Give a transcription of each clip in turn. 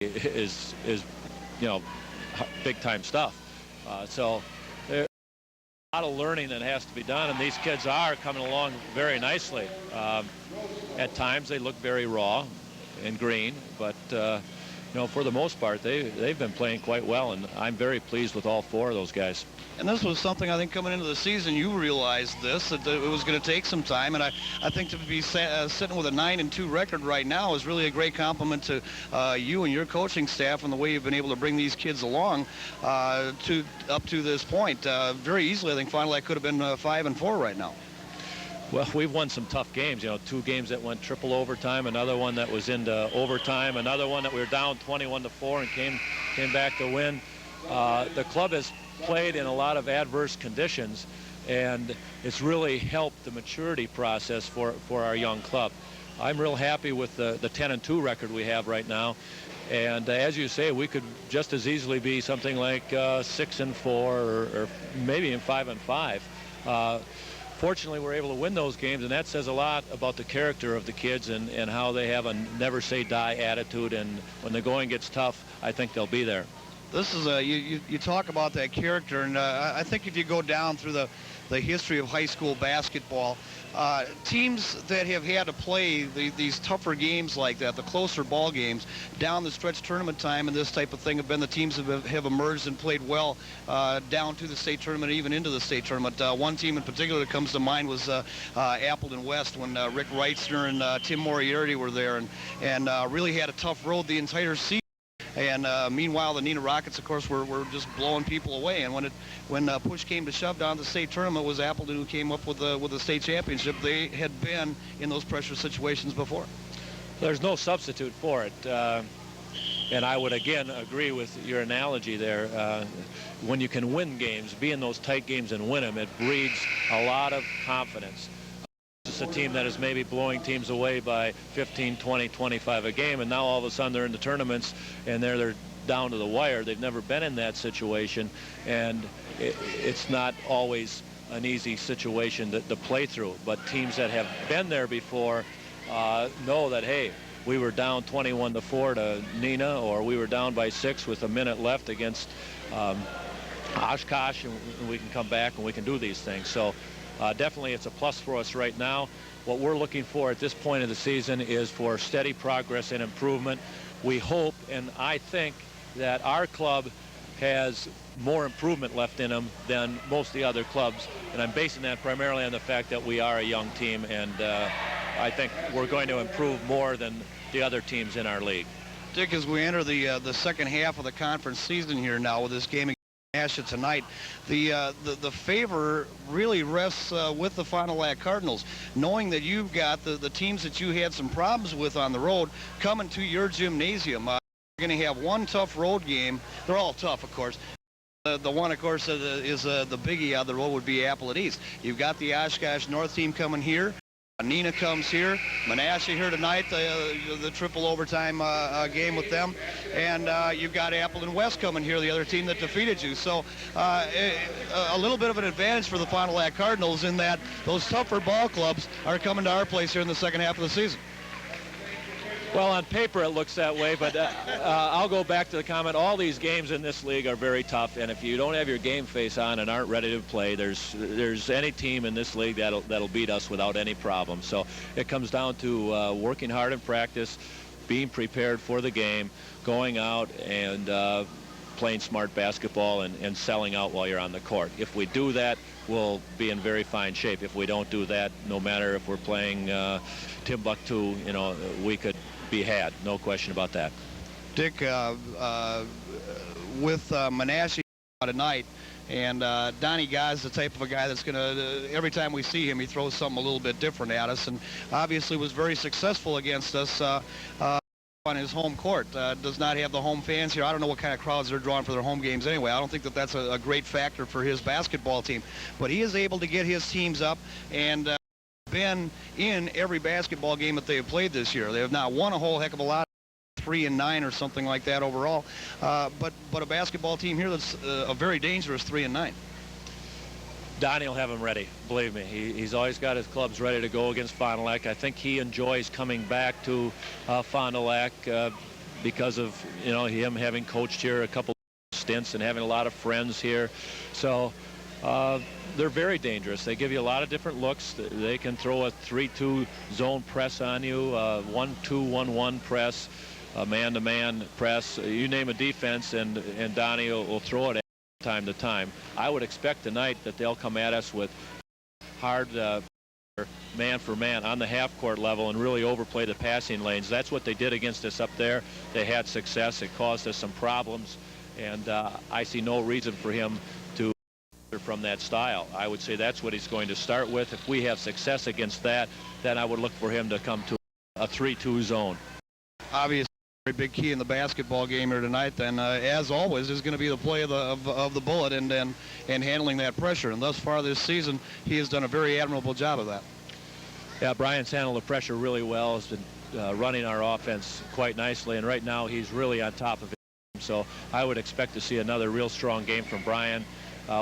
is you know, big time stuff. So there's a lot of learning that has to be done, and these kids are coming along very nicely. At times they look very raw and green, but you know, for the most part, they've been playing quite well, and I'm very pleased with all four of those guys. And this was something I think coming into the season, you realized this, that it was going to take some time. And I think to be sitting with a 9-2 record right now is really a great compliment to you and your coaching staff and the way you've been able to bring these kids along up to this point. Very easily, I think finally I could have been 5-4 right now. Well, we've won some tough games. You know, 2 games that went triple overtime, another one that was into overtime, another one that we were down 21-4 and came back to win. The club has played in a lot of adverse conditions, and it's really helped the maturity process for our young club. I'm real happy with the 10-2 record we have right now, and as you say, we could just as easily be something like 6-4 or maybe in 5-5. Fortunately, we're able to win those games, and that says a lot about the character of the kids and how they have a never-say-die attitude, and when the going gets tough, I think they'll be there. This is you talk about that character, and I think if you go down through the history of high school basketball, teams that have had to play these tougher games like that, the closer ball games, down the stretch tournament time and this type of thing have been the teams that have emerged and played well down to the state tournament, even into the state tournament. One team in particular that comes to mind was Appleton West, when Rick Reitzner and Tim Moriarty were there, and really had a tough road the entire season. And meanwhile, the Neenah Rockets, of course, were just blowing people away. And when push came to shove down the state tournament, it was Appleton who came up with the state championship. They had been in those pressure situations before. There's no substitute for it. And I would, again, agree with your analogy there. When you can win games, be in those tight games and win them, it breeds a lot of confidence. It's a team that is maybe blowing teams away by 15, 20, 25 a game, and now all of a sudden they're in the tournaments and they're down to the wire. They've never been in that situation, and it's not always an easy situation to play through. But teams that have been there before know that, hey, we were down 21-4 to Neenah, or we were down by 6 with a minute left against Oshkosh, and we can come back and we can do these things. So definitely it's a plus for us right now. What we're looking for at this point of the season is for steady progress and improvement. We hope, and I think, that our club has more improvement left in them than most of the other clubs, and I'm basing that primarily on the fact that we are a young team, and I think we're going to improve more than the other teams in our league. Dick, as we enter the second half of the conference season here now with this game Menasha tonight, the favor really rests with the Fond du Lac Cardinals, knowing that you've got the teams that you had some problems with on the road coming to your gymnasium. You're going to have one tough road game. They're all tough, of course. The one, of course, is the biggie on the road would be Appleton East. You've got the Oshkosh North team coming here. Neenah comes here, Menasha here tonight, the triple overtime game with them, and you've got Appleton West coming here, the other team that defeated you. So a little bit of an advantage for the Fond du Lac Cardinals in that those tougher ball clubs are coming to our place here in the second half of the season. Well, on paper it looks that way, but I'll go back to the comment. All these games in this league are very tough, and if you don't have your game face on and aren't ready to play, there's any team in this league that'll beat us without any problem. So it comes down to working hard in practice, being prepared for the game, going out and playing smart basketball and selling out while you're on the court. If we do that, we'll be in very fine shape. If we don't do that, no matter if we're playing Timbuktu, you know, we could be had, no question about that. Dick, with Menasha tonight, and Donnie Guy's the type of a guy that's going to, every time we see him, he throws something a little bit different at us, and obviously was very successful against us on his home court. Does not have the home fans here. I don't know what kind of crowds they're drawing for their home games anyway. I don't think that that's a great factor for his basketball team, but he is able to get his teams up and been in every basketball game that they have played this year. They have not won a whole heck of a lot, 3-9 or something like that overall, but a basketball team here that's a very dangerous 3-9. Donnie will have him ready, believe me. He's always got his clubs ready to go against Fond du Lac. I think he enjoys coming back to Fond du Lac because of, you know, him having coached here a couple stints and having a lot of friends here. So they're very dangerous. They give you a lot of different looks. They can throw a 3-2 zone press on you, 1-2, 1-1 press, a man-to-man press. You name a defense, and Donnie will throw it time to time. I would expect tonight that they'll come at us with hard man for man on the half-court level and really overplay the passing lanes. That's what they did against us up there. They had success. It caused us some problems, and I see no reason for him to from that style. I would say that's what he's going to start with. If we have success against that, then I would look for him to come to a 3-2 zone. Obviously, a big key in the basketball game here tonight, then, as always, is going to be the play of the bullet and handling that pressure. And thus far this season, he has done a very admirable job of that. Yeah, Brian's handled the pressure really well. Has been running our offense quite nicely, and right now he's really on top of it. So I would expect to see another real strong game from Brian.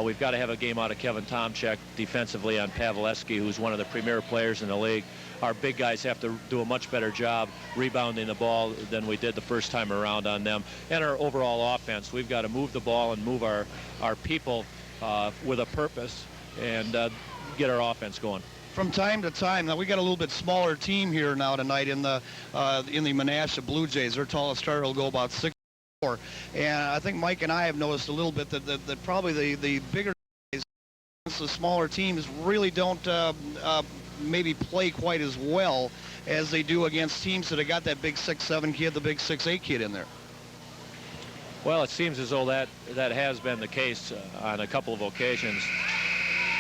We've got to have a game out of Kevin Tomchek defensively on Pavleski, who's one of the premier players in the league. Our big guys have to do a much better job rebounding the ball than we did the first time around on them. And our overall offense, we've got to move the ball and move our people with a purpose and get our offense going. From time to time, now we got a little bit smaller team here now tonight in the Menasha Blue Jays. Their tallest starter will go about 6'4", and I think Mike and I have noticed a little bit that probably the bigger guys, the smaller teams, really don't maybe play quite as well as they do against teams that have got that big 6'7" kid, the big 6'8" kid in there. Well, it seems as though that has been the case on a couple of occasions.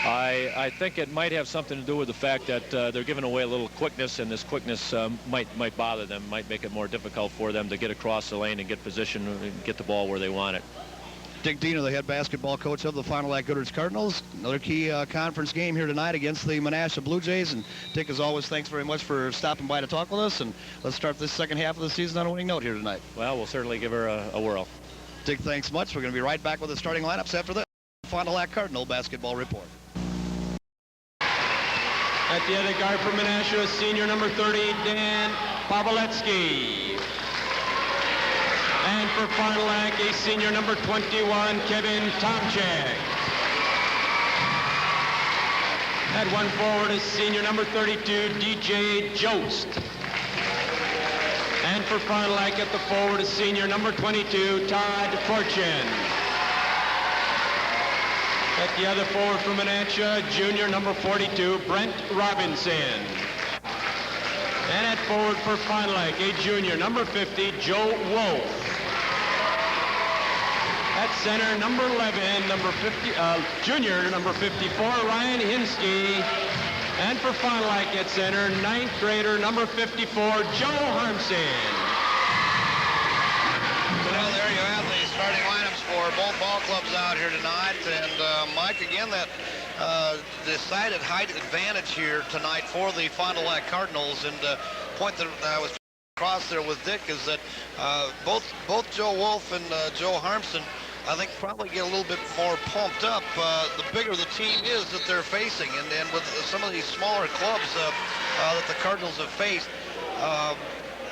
I think it might have something to do with the fact that they're giving away a little quickness, and this quickness might bother them, might make it more difficult for them to get across the lane and get position and get the ball where they want it. Dick Diener, the head basketball coach of the Fond du Lac Goodrich Cardinals. Another key conference game here tonight against the Menasha Blue Jays. And Dick, as always, thanks very much for stopping by to talk with us. And let's start this second half of the season on a winning note here tonight. Well, we'll certainly give her a whirl. Dick, thanks much. We're going to be right back with the starting lineups after this Fond du Lac Cardinal basketball report. At the other guard for Menasha, senior number 30, Dan Pavleski. And for Fond du Lac, a senior number 21, Kevin Tomchek. At one forward is senior number 32, DJ Jost. And for Fond du Lac at the forward is senior number 22, Todd Fortune. At the other forward for Menasha, junior number 42, Brent Robinson. And at forward for Fond du Lac, a junior number 50, Joe Wolf. At center, number 11, junior number 54, Ryan Hinsky. And for Fond du Lac at center, ninth grader number 54, Joe Harmson. Well, there you have the starting lineups for both ball clubs out here tonight. And Mike, again, that decided height advantage here tonight for the Fond du Lac Cardinals. And the point that I was across there with Dick is that both Joe Wolf and Joe Harmson, I think, probably get a little bit more pumped up the bigger the team is that they're facing. And with some of these smaller clubs that the Cardinals have faced,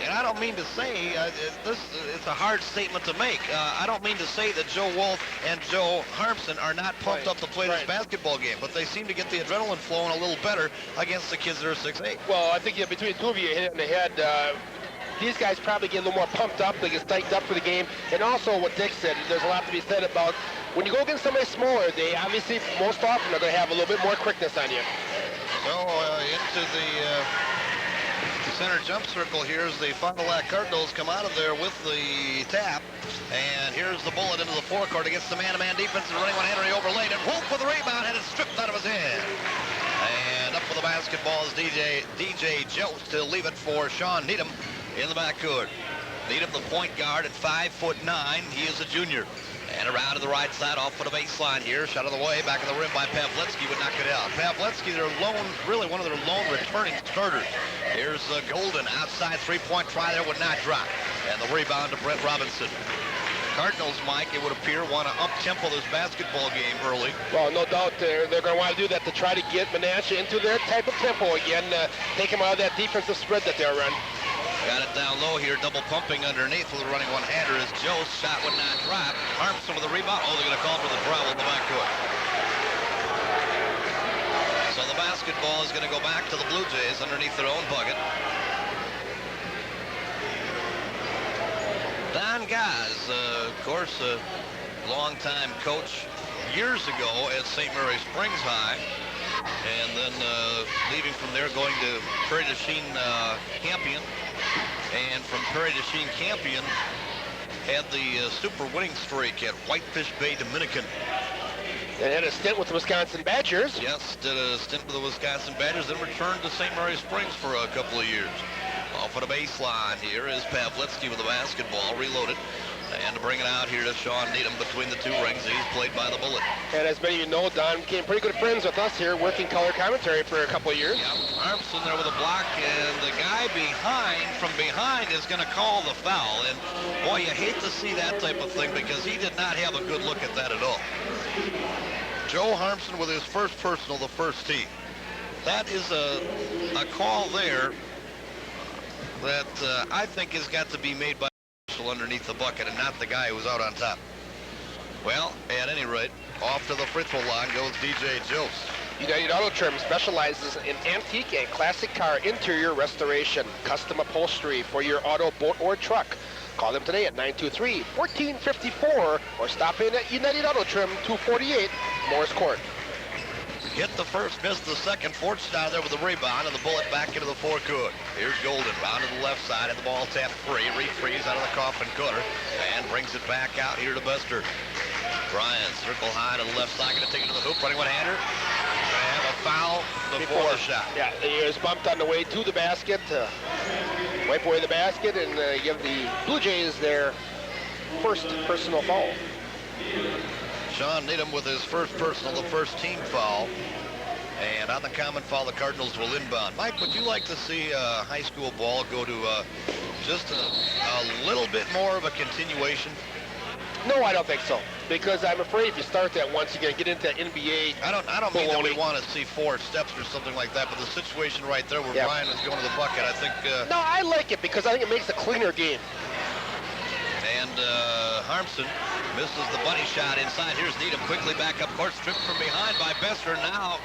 and I don't mean to say, it's a hard statement to make. I don't mean to say that Joe Wolf and Joe Harmson are not pumped up to play this basketball game, but they seem to get the adrenaline flowing a little better against the kids that are 6'8". Well, I think between the two of you, hit it in the head. These guys probably get a little more pumped up. They get psyched up for the game. And also what Dick said, there's a lot to be said about when you go against somebody smaller, they obviously most often are going to have a little bit more quickness on you. So into the center jump circle here as the Fond du Lac Cardinals come out of there with the tap. And here's the bullet into the forecourt against the man-to-man defense. And running one Henry overlaid. And Wolf with the rebound had it stripped out of his hand. And up with the basketball is DJ Jost to leave it for Sean Needham in the backcourt. Needham, the point guard, at 5'9". He is a junior. And around to the right side, off for the baseline here. Shot of the way, back of the rim by Pavleski, would knock it out. Pavleski, really one of their lone returning starters. Here's Golden, outside three-point try there, would not drop. And the rebound to Brent Robinson. Cardinals, Mike, it would appear, want to up-tempo this basketball game early. Well, no doubt they're going to want to do that to try to get Menasha into their type of tempo again, take them out of that defensive spread that they're running. Got it down low here, double pumping underneath with a running one-hander as Joe's shot would not drop. Harmson with the rebound. Oh, they're going to call for the foul in the backcourt. So the basketball is going to go back to the Blue Jays underneath their own bucket. Don Gaz, of course, a longtime coach years ago at St. Mary Springs High, and then leaving from there, going to Prairie du Chien Campion, and from Prairie du Chien Campion had the super winning streak at Whitefish Bay Dominican. And had a stint with the Wisconsin Badgers. Yes, did a stint with the Wisconsin Badgers, then returned to St. Mary Springs for a couple of years. Off of the baseline here is Pavlitsky with the basketball, reloaded. And to bring it out here to Sean Needham between the two rings. He's played by the bullet. And as many of you know, Don became pretty good friends with us here, working color commentary for a couple of years. Yep, Armstrong there with a block, and the guy from behind is going to call the foul. And boy, you hate to see that type of thing because he did not have a good look at that at all. Joe Harmson with his first personal, the first tee. That is a call there that I think has got to be made by underneath the bucket and not the guy who was out on top. Well, at any rate, off to the free throw line goes DJ Jost. United Auto Trim specializes in antique and classic car interior restoration, custom upholstery for your auto, boat, or truck. Call them today at 923-1454 or stop in at United Auto Trim, 248 Morris Court. Hit the first, missed the second. Fort's down there with the rebound and the bullet back into the forecourt. Here's Golden, round to the left side, and the ball tapped free. Refrees out of the coffin cutter and brings it back out here to Buster. Bryan, circle high to the left side, going to take it to the hoop, running one-hander. And a foul before the shot. Yeah, he was bumped on the way to the basket, wipe away the basket, and give the Blue Jays their first personal foul. Sean Needham with his first personal, the first team foul. And on the common foul, the Cardinals will inbound. Mike, would you like to see high school ball go to just a little bit more of a continuation? No, I don't think so. Because I'm afraid if you start that once, you're going to get into NBA. I don't mean that we want to see 4 steps or something like that, but the situation right there where Bryan is going to the bucket, I think... No, I like it because I think it makes a cleaner game. And Harmson misses the bunny shot inside. Here's Needham quickly back up court, stripped from behind by Bester. Now,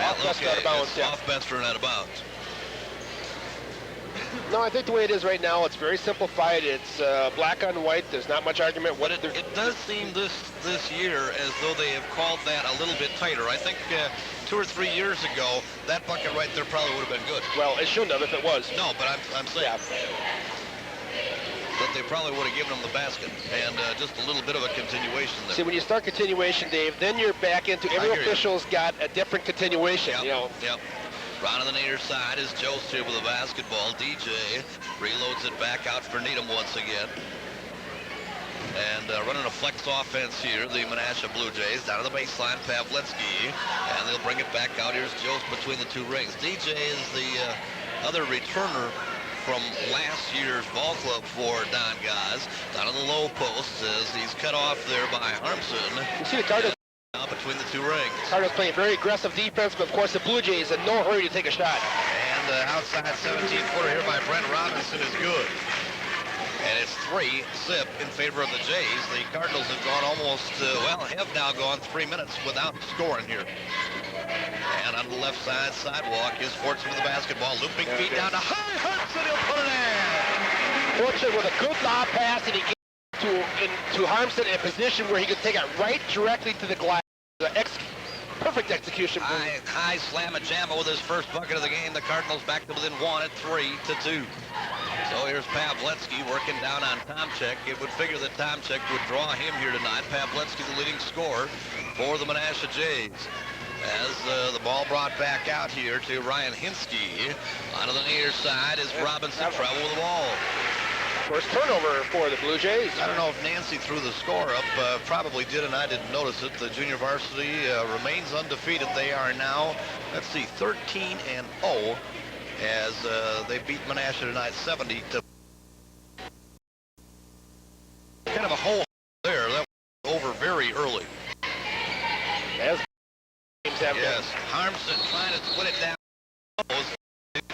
Off Bester out of bounds, yeah. Off Bester and out of bounds. No, I think the way it is right now, it's very simplified. It's black on white. There's not much argument. It does seem this year as though they have called that a little bit tighter. I think 2 or 3 years ago, that bucket right there probably would have been good. Well, it shouldn't have if it was. No, but I'm saying... Yeah. That they probably would have given them the basket and just a little bit of a continuation there. See, when you start continuation, Dave, then you're back into every official's got a different continuation. Yep, you know. Yep. Round on the near side is Jost here with the basketball. DJ reloads it back out for Needham once again. And running a flex offense here, the Menasha Blue Jays down to the baseline, Pavlitsky, and they'll bring it back out. Here's Jost between the two rings. DJ is the other returner from last year's ball club for Don Gaz. Down on the low post as he's cut off there by Harmson. You see the Cardinals between the two rings. Cardinals playing very aggressive defense, but of course the Blue Jays in no hurry to take a shot. And outside 17-footer here by Brent Robinson is good. And it's 3-zip in favor of the Jays. The Cardinals have gone almost, have now gone 3 minutes without scoring here. And on the left side sidewalk is Fortune with the basketball. Looping feet down to high Harmson. He'll put it in. Fortune with a good lob pass, and he gets to Harmson in a position where he could take it right directly to the glass. Perfect execution. High slam-a-jamma with his first bucket of the game. The Cardinals back to within 1 at 3-2. So here's Pavlitsky working down on Tomczyk. It would figure that Tomczyk would draw him here tonight. Pavlitsky the leading scorer for the Menasha Jays. As the ball brought back out here to Ryan Hinsky. Onto the near side is Robinson travel with the ball. First turnover for the Blue Jays. I don't know if Nancy threw the score up. Probably did, and I didn't notice it. The junior varsity remains undefeated. They are now, 13-0 as they beat Menasha tonight 70 to. Kind of a hole there. That was over very early. As yes, Harmson trying to split it down.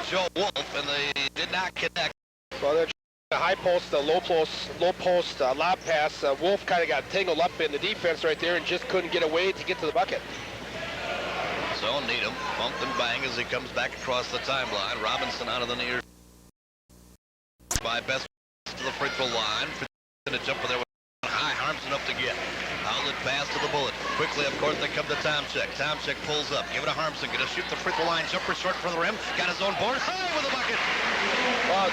Joe Wolf, and the did not connect. Well, they're the high post, the low post lob pass. Wolf kind of got tangled up in the defense right there and just couldn't get away to get to the bucket. So Needham bump and bang as he comes back across the timeline. Robinson out of the near by best to the free throw line. Going to jump there with high. Harmson up to get. Outlet pass to the bullet. Quickly, of course, they come to Tomczyk. Tomczyk pulls up. Give it to Harmson. Going to shoot the free throw line. Jumper short from the rim. Got his own board. High with a bucket.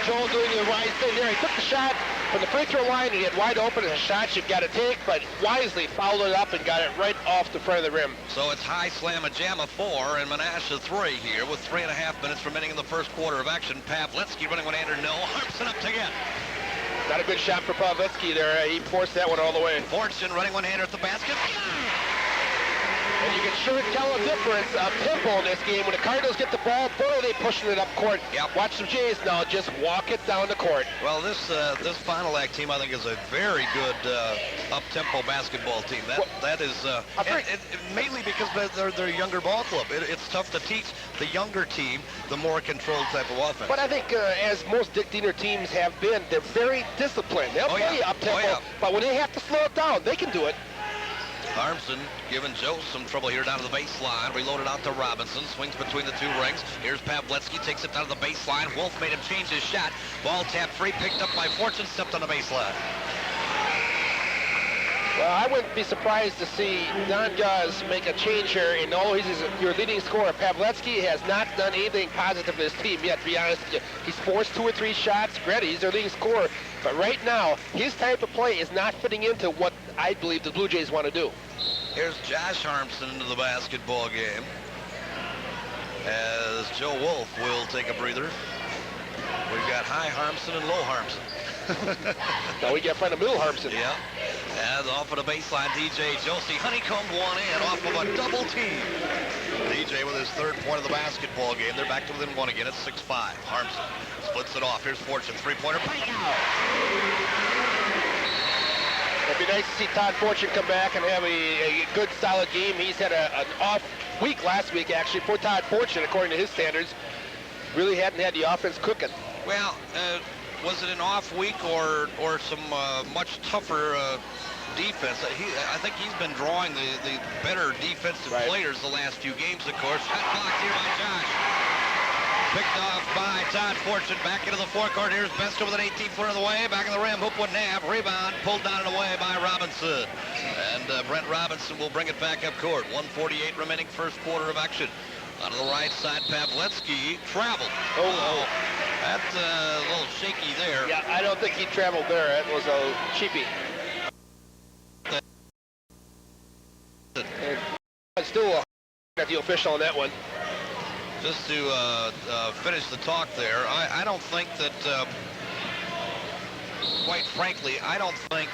Joel doing the right thing there. He took the shot from the free throw line. He had wide open as a shot you've got to take, but wisely fouled it up and got it right off the front of the rim. So it's high slamma jamma 4 and Menasha 3 here with 3.5 minutes remaining in the first quarter of action. Pavletsky running one hander. No. Harmson up to get. Not a good shot for Pavletsky there. He forced that one all the way. Fortune running one hander at the basket. And you can sure tell a difference of tempo in this game. When the Cardinals get the ball, boy, are they pushing it up court. Yep. Watch some Jays now just walk it down the court. Well, this Final Act team, I think, is a very good up-tempo basketball team. That is mainly because they're a younger ball club. It's tough to teach the younger team the more controlled type of offense. But I think as most Dick Diener teams have been, they're very disciplined. They'll play up-tempo, but when they have to slow it down, they can do it. Harmson giving Joe some trouble here down to the baseline. Reloaded out to Robinson. Swings between the two rings. Here's Pavletsky. Takes it down to the baseline. Wolf made him change his shot. Ball tapped free. Picked up by Fortune. Stepped on the baseline. Well, I wouldn't be surprised to see Don Guz make a change here. And although he's your leading scorer, Pavletsky has not done anything positive for this team yet, to be honest with you. He's forced 2 or 3 shots. Granted, he's their leading scorer. But right now, his type of play is not fitting into what I believe the Blue Jays want to do. Here's Josh Harmson into the basketball game as Joe Wolf will take a breather. We've got high Harmson and low Harmson. Now we got to find a middle Harmson. Yeah. And off of the baseline, DJ Josie honeycombed one in off of a double team. DJ with his 3rd point of the basketball game. They're back to within 1 again. It's 6-5. Harmson splits it off. Here's Fortune. 3-pointer. Bang out. It'd be nice to see Todd Fortune come back and have a good, solid game. He's had an off week last week, actually, for Todd Fortune, according to his standards. Really hadn't had the offense cooking. Well, was it an off week or some much tougher defense? I think he's been drawing the better defensive players the last few games, of course. Shot blocked here by Josh. Picked off by Todd Fortune. Back into the forecourt. Here's Best with an 18-footer the way. Back in the rim. Hoop wouldn't have. Rebound. Pulled down and away by Robinson. And Brent Robinson will bring it back up court. 1:48 remaining first quarter of action. On the right side, Pavletsky traveled. Oh. That's a little shaky there. Yeah, I don't think he traveled there. It was a cheapie. And still at the official on that one. Just to finish the talk there, I don't think that, quite frankly, I don't think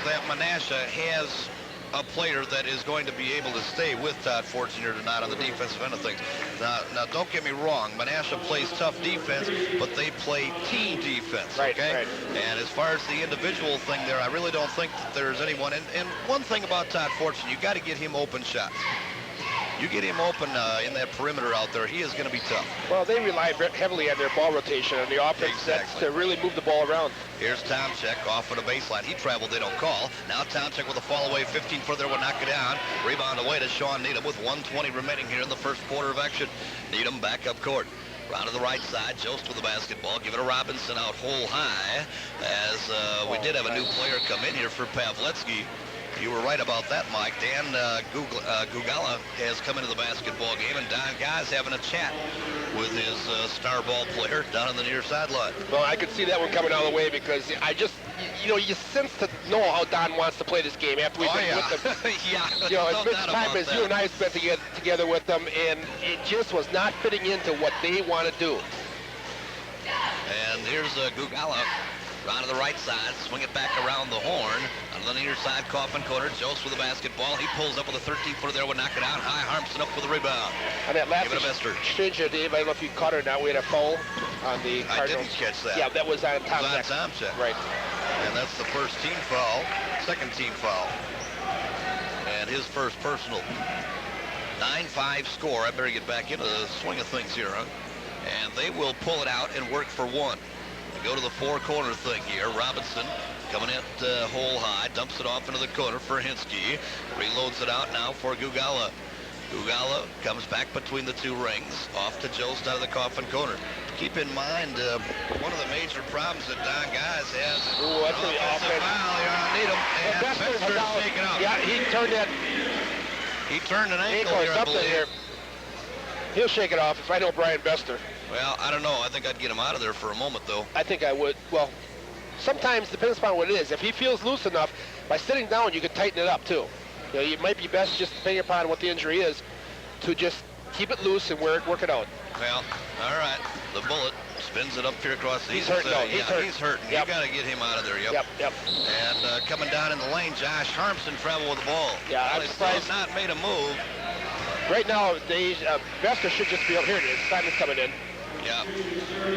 that Menasha has a player that is going to be able to stay with Todd Fortune here tonight on the defensive end of things. Now don't get me wrong, Menasha plays tough defense, but they play team defense, okay? Right. And as far as the individual thing there, I really don't think that there's anyone. And one thing about Todd Fortune, you got to get him open shots. You get him open in that perimeter out there, he is going to be tough. Well, they rely heavily on their ball rotation and the offense sets to really move the ball around. Here's Tomczyk off of the baseline. He traveled, they don't call. Now Tomczyk with a fall away, 15 further will knock it down. Rebound away to Sean Needham with 1:20 remaining here in the first quarter of action. Needham back up court. Round to the right side, Jost with the basketball. Give it to Robinson out hole high as we did have a new player come in here for Pavletsky. You were right about that, Mike. Dan Gugala has come into the basketball game, and Don Guy's having a chat with his star ball player down on the near sideline. Well, I could see that one coming all the way because I just, you sense to know how Don wants to play this game after we've been with them. Yeah, as much time as you and I spent together with them, and it just was not fitting into what they want to do. And here's Gugala. Round to the right side, swing it back around the horn. On the near side, Coffin corner. Jost with the basketball. He pulls up with a 13-footer there, would knock it out. High Harmson up for the rebound. On that last Give it to Bester. exchange, Dave, I don't know if you caught it or not. We had a foul on the Cardinals. I didn't catch that. Yeah, that was on Tomczyk. Right. And that's the first team foul, second team foul. And his first personal. 9-5 score. I better get back into the swing of things here, huh? and they will pull it out and work for one. We go to the four-corner thing here. Robinson coming in hole high, dumps it off into the corner for Hinsky. Reloads it out now for Gugala. Gugala comes back between the two rings, off to Jost out of the coffin corner. Keep in mind, one of the major problems that Don Guys has is an offensive foul here on Needham, and Bester's shaking up. Yeah, He turned an ankle or here, I something believe. here. He'll shake it off if I know Brian Bester. Well, I don't know. I think I'd get him out of there for a moment, though. I think I would. Well, sometimes, depends upon what it is. If he feels loose enough, by sitting down, you can tighten it up, too. You know, it might be best just depending upon what the injury is to just keep it loose and work it out. Well, all right. The Bullet spins it up here across the... He's hurting. He's hurting. Yep. You got to get him out of there. Yep. And coming down in the lane, Josh Harmson traveled with the ball. Yeah, well, I'm surprised. Not made a move. Right now, Bester should just be up here. It is. Simon's coming in. Yeah.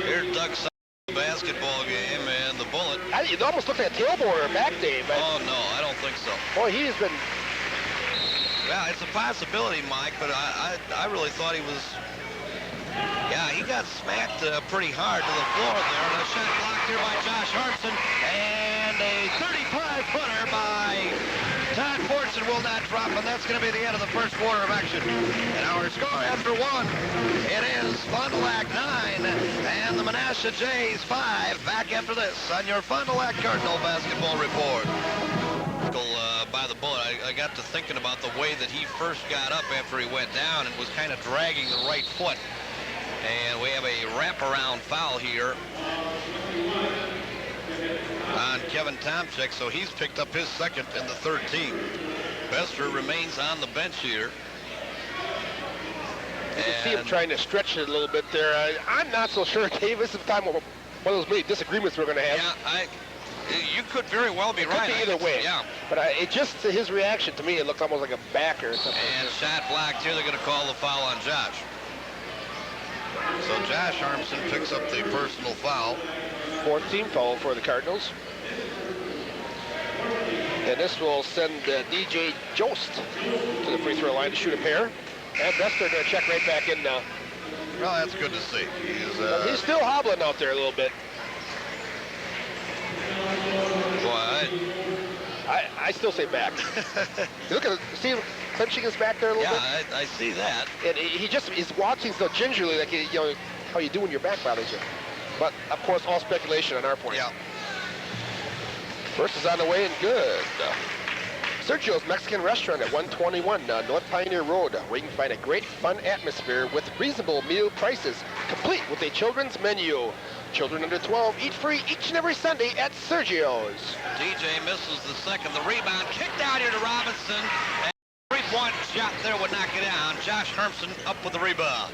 Here's Doug Simon, basketball game, and the Bullet. It almost looks like a tailboard or a back day. But Oh, no, I don't think so. boy, he has been... Well, it's a possibility, Mike, but I really thought he was... Yeah, he got smacked pretty hard to the floor there. And a shot blocked here by Josh Harmson. And a 35-footer by Todd Fortson will not drop, and that's going to be the end of the first quarter of action. And our score after one, it is Fond du Lac 9 and the Menasha Jays 5. Back after this on your Fond du Lac Cardinal basketball report. By the Bullet, I got to thinking about the way that he first got up after he went down and was kind of dragging the right foot. And we have a wraparound foul here on Kevin Tomczyk, so he's picked up his second and the third team. Bester remains on the bench here. You can see him trying to stretch it a little bit there. I'm not so sure, Dave. This is the time of one of those many disagreements we're going to have. Yeah, you could very well be right. Could be either way. Yeah. But it just, his reaction to me, it looked almost like a backer or something. And shot blocked here. They're going to call the foul on Josh. So Josh Harmson picks up the personal foul. Fourth team foul for the Cardinals. And this will send DJ Jost to the free throw line to shoot a pair. And Bester going to check right back in now. Well, that's good to see. He's still hobbling out there a little bit. Boy, I still say back. Look at see him clenching his back there a little bit. Yeah, I see that. And he just is watching so gingerly, like how you do when your back bothers you. But of course, all speculation on our point. Yeah. First is on the way and good. Sergio's Mexican Restaurant at 121 North Pioneer Road, where you can find a great fun atmosphere with reasonable meal prices, complete with a children's menu. Children under 12 eat free each and every Sunday at Sergio's. DJ misses the second. The rebound kicked out here to Robinson. And three-point shot there would knock it down. Josh Harmson up with the rebound.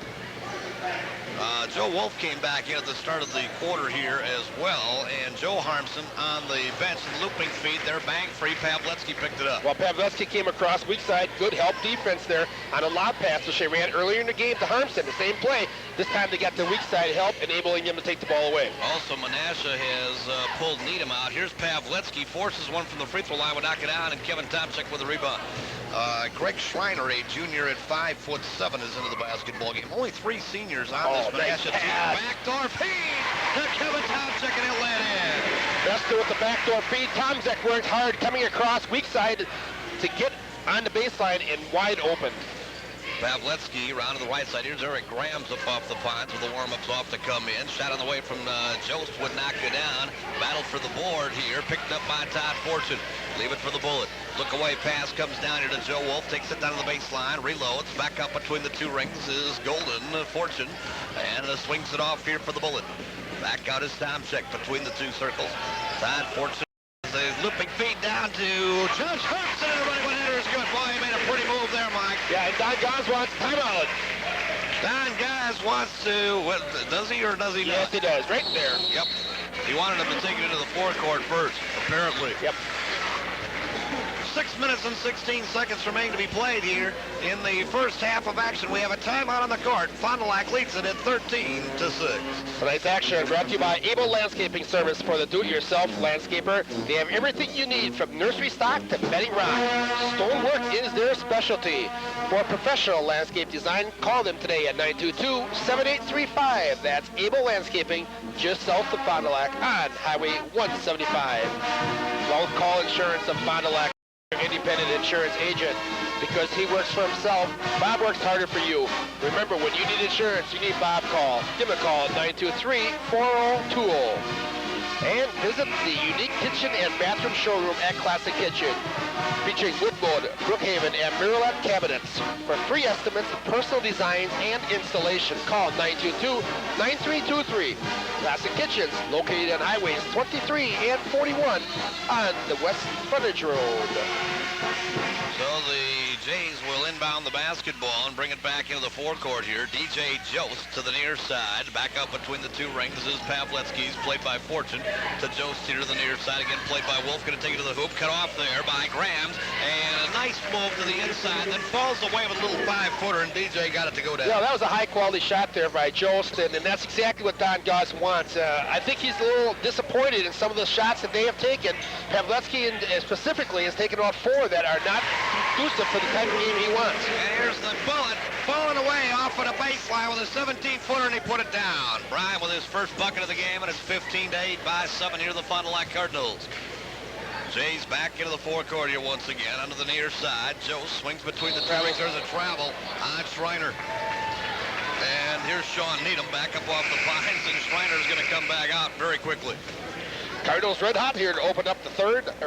Joe Wolf came back in at the start of the quarter here as well, and Joe Harmson on the bench, looping feed there, bang free. Pavletsky picked it up. Well, Pavletsky came across weak side, good help defense there on a lob pass which they ran earlier in the game to Harmson, the same play. This time they got the weak side help, enabling him to take the ball away. Also, Menasha has pulled Needham out. Here's Pavletsky, forces one from the free throw line, would knock it down, and Kevin Tomczyk with the rebound. Greg Schreiner, a junior at 5'7", is into the basketball game. Only 3 seniors on this Menasha team. Backdoor feed to Kevin Tomczyk, and it let in. Bester with the backdoor feed. Tomczyk worked hard coming across weak side to get on the baseline and wide open. Pavletsky around to the right side. Here's Eric Graham's up off the pines with the warm-ups off to come in. Shot on the way from Jost would knock it down. Battled for the board here. Picked up by Todd Fortson. Leave it for the Bullet. Look away pass comes down here to Joe Wolf. Takes it down to the baseline. Reloads. Back up between the two rings is Golden Fortune. And swings it off here for the Bullet. Back out is Tomczyk between the two circles. Todd Fortune. The looping feed down to Josh Harmson, and the running one-hander is good. Boy, he made a pretty move there, Mike. Yeah, and Don Gaz wants timeout. Don Gaz wants to, does he or does he not? Yes, he does, right there. Yep. He wanted him to take it into the forecourt first, apparently. Yep. 6 minutes and 16 seconds remaining to be played here in the first half of action. We have a timeout on the court. Fond du Lac leads it at 13-6. Tonight's action brought to you by Able Landscaping Service for the do-it-yourself landscaper. They have everything you need from nursery stock to bedding rock. Stonework is their specialty. For professional landscape design, call them today at 922-7835. That's Able Landscaping, just south of Fond du Lac on Highway 175. Long Call Insurance of Fond du Lac, independent insurance agent. Because he works for himself, Bob works harder for you. Remember, when you need insurance, you need Bob. Call. Give him a call at 923-4020. And visit the unique kitchen and bathroom showroom at Classic Kitchen, featuring Woodboard, Brookhaven, and Mirrorlet cabinets. For free estimates, personal designs, and installation, call 922-9323. Classic Kitchens, located on highways 23 and 41 on the West Frontage Road. So the Jays will inbound the basketball and bring it back into the forecourt here. DJ Jost to the near side. Back up between the two rings is Pavletsky's, played by Fortune. To Jost here to the near side, again played by Wolf. Going to take it to the hoop. Cut off there by Grams. And a nice move to the inside. Then falls away with a little 5-footer, and DJ got it to go down. Yeah, that was a high-quality shot there by Jost, and that's exactly what Don Goss wants. I think he's a little disappointed in some of the shots that they have taken. Pavletsky specifically has taken off 4 that are not conducive for the type of game he wants. And here's the bullet falling away off of the baseline with a 17-footer, and he put it down. Brian with his first bucket of the game, and it's 15-8 by 7 here to the Fond du Lac Cardinals. Jays back into the forecourt here once again under the near side. Joe swings between the two rings. There's a travel on Schreiner. And here's Sean Needham back up off the pines, and Schreiner's going to come back out very quickly. Cardinals red hot here to open up the